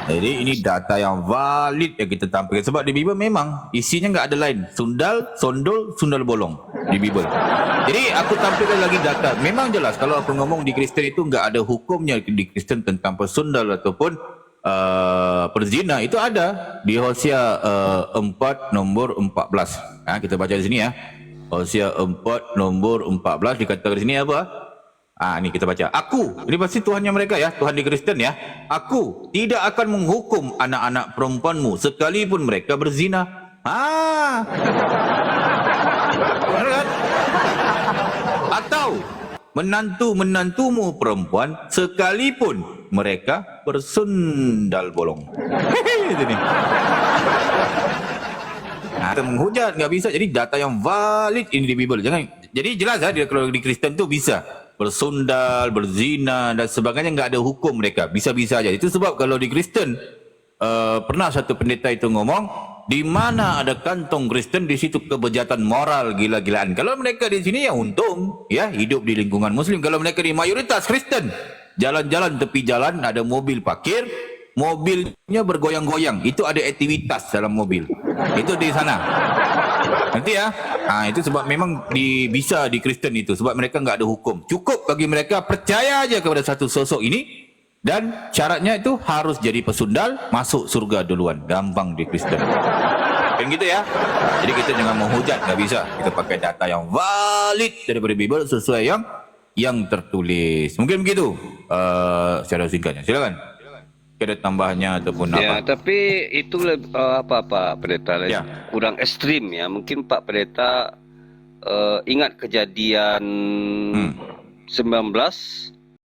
Speaker 1: Jadi ini data yang valid yang kita tampilkan. Sebab di Bible memang isinya nggak ada lain. Sundal, sondol, sundal bolong di Bible. Jadi aku tampilkan lagi data. Memang jelas kalau aku ngomong di Kristen itu nggak ada hukumnya di Kristen tentang pesundal ataupun perzina. Itu ada di Hosea 4 nomor 14. Kita baca di sini ya. Hosea 4 nomor 14 dikatakan di sini apa? Ini kita baca. Aku, ini pasti Tuhannya mereka ya, Tuhan di Kristen ya. Aku tidak akan menghukum anak-anak perempuanmu sekalipun mereka berzina. Benar kan? Atau menantu-menantumu perempuan sekalipun mereka bersundal bolong. Itu nih. Kita menghujat nggak bisa. Jadi data yang valid ini di Bible. Jadi jelas ya kalau di Kristen tuh bisa bersundal, berzina dan sebagainya, nggak ada hukum mereka. Bisa-bisa aja. Itu sebab kalau di Kristen pernah satu pendeta itu ngomong, di mana ada kantong Kristen di situ kebejatan moral gila-gilaan. Kalau mereka di sini ya untung ya hidup di lingkungan Muslim. Kalau mereka di mayoritas Kristen, jalan-jalan tepi jalan ada mobil parkir, mobilnya bergoyang-goyang. Itu ada aktivitas dalam mobil. Itu di sana. Nanti ya. Itu sebab memang bisa di Kristen itu. Sebab mereka nggak ada hukum. Cukup bagi mereka percaya aja kepada satu sosok ini. Dan syaratnya itu harus jadi pesundal, masuk surga duluan. Gampang di Kristen. Kan gitu ya. Jadi kita jangan menghujat, nggak bisa. Kita pakai data yang valid daripada Bible sesuai yang tertulis. Mungkin begitu secara singkatnya. Silakan. Ada tambahannya ataupun
Speaker 5: ya,
Speaker 1: apa?
Speaker 5: tapi itu apa pendeta kurang ekstrim ya. Mungkin Pak Pendeta ingat kejadian 19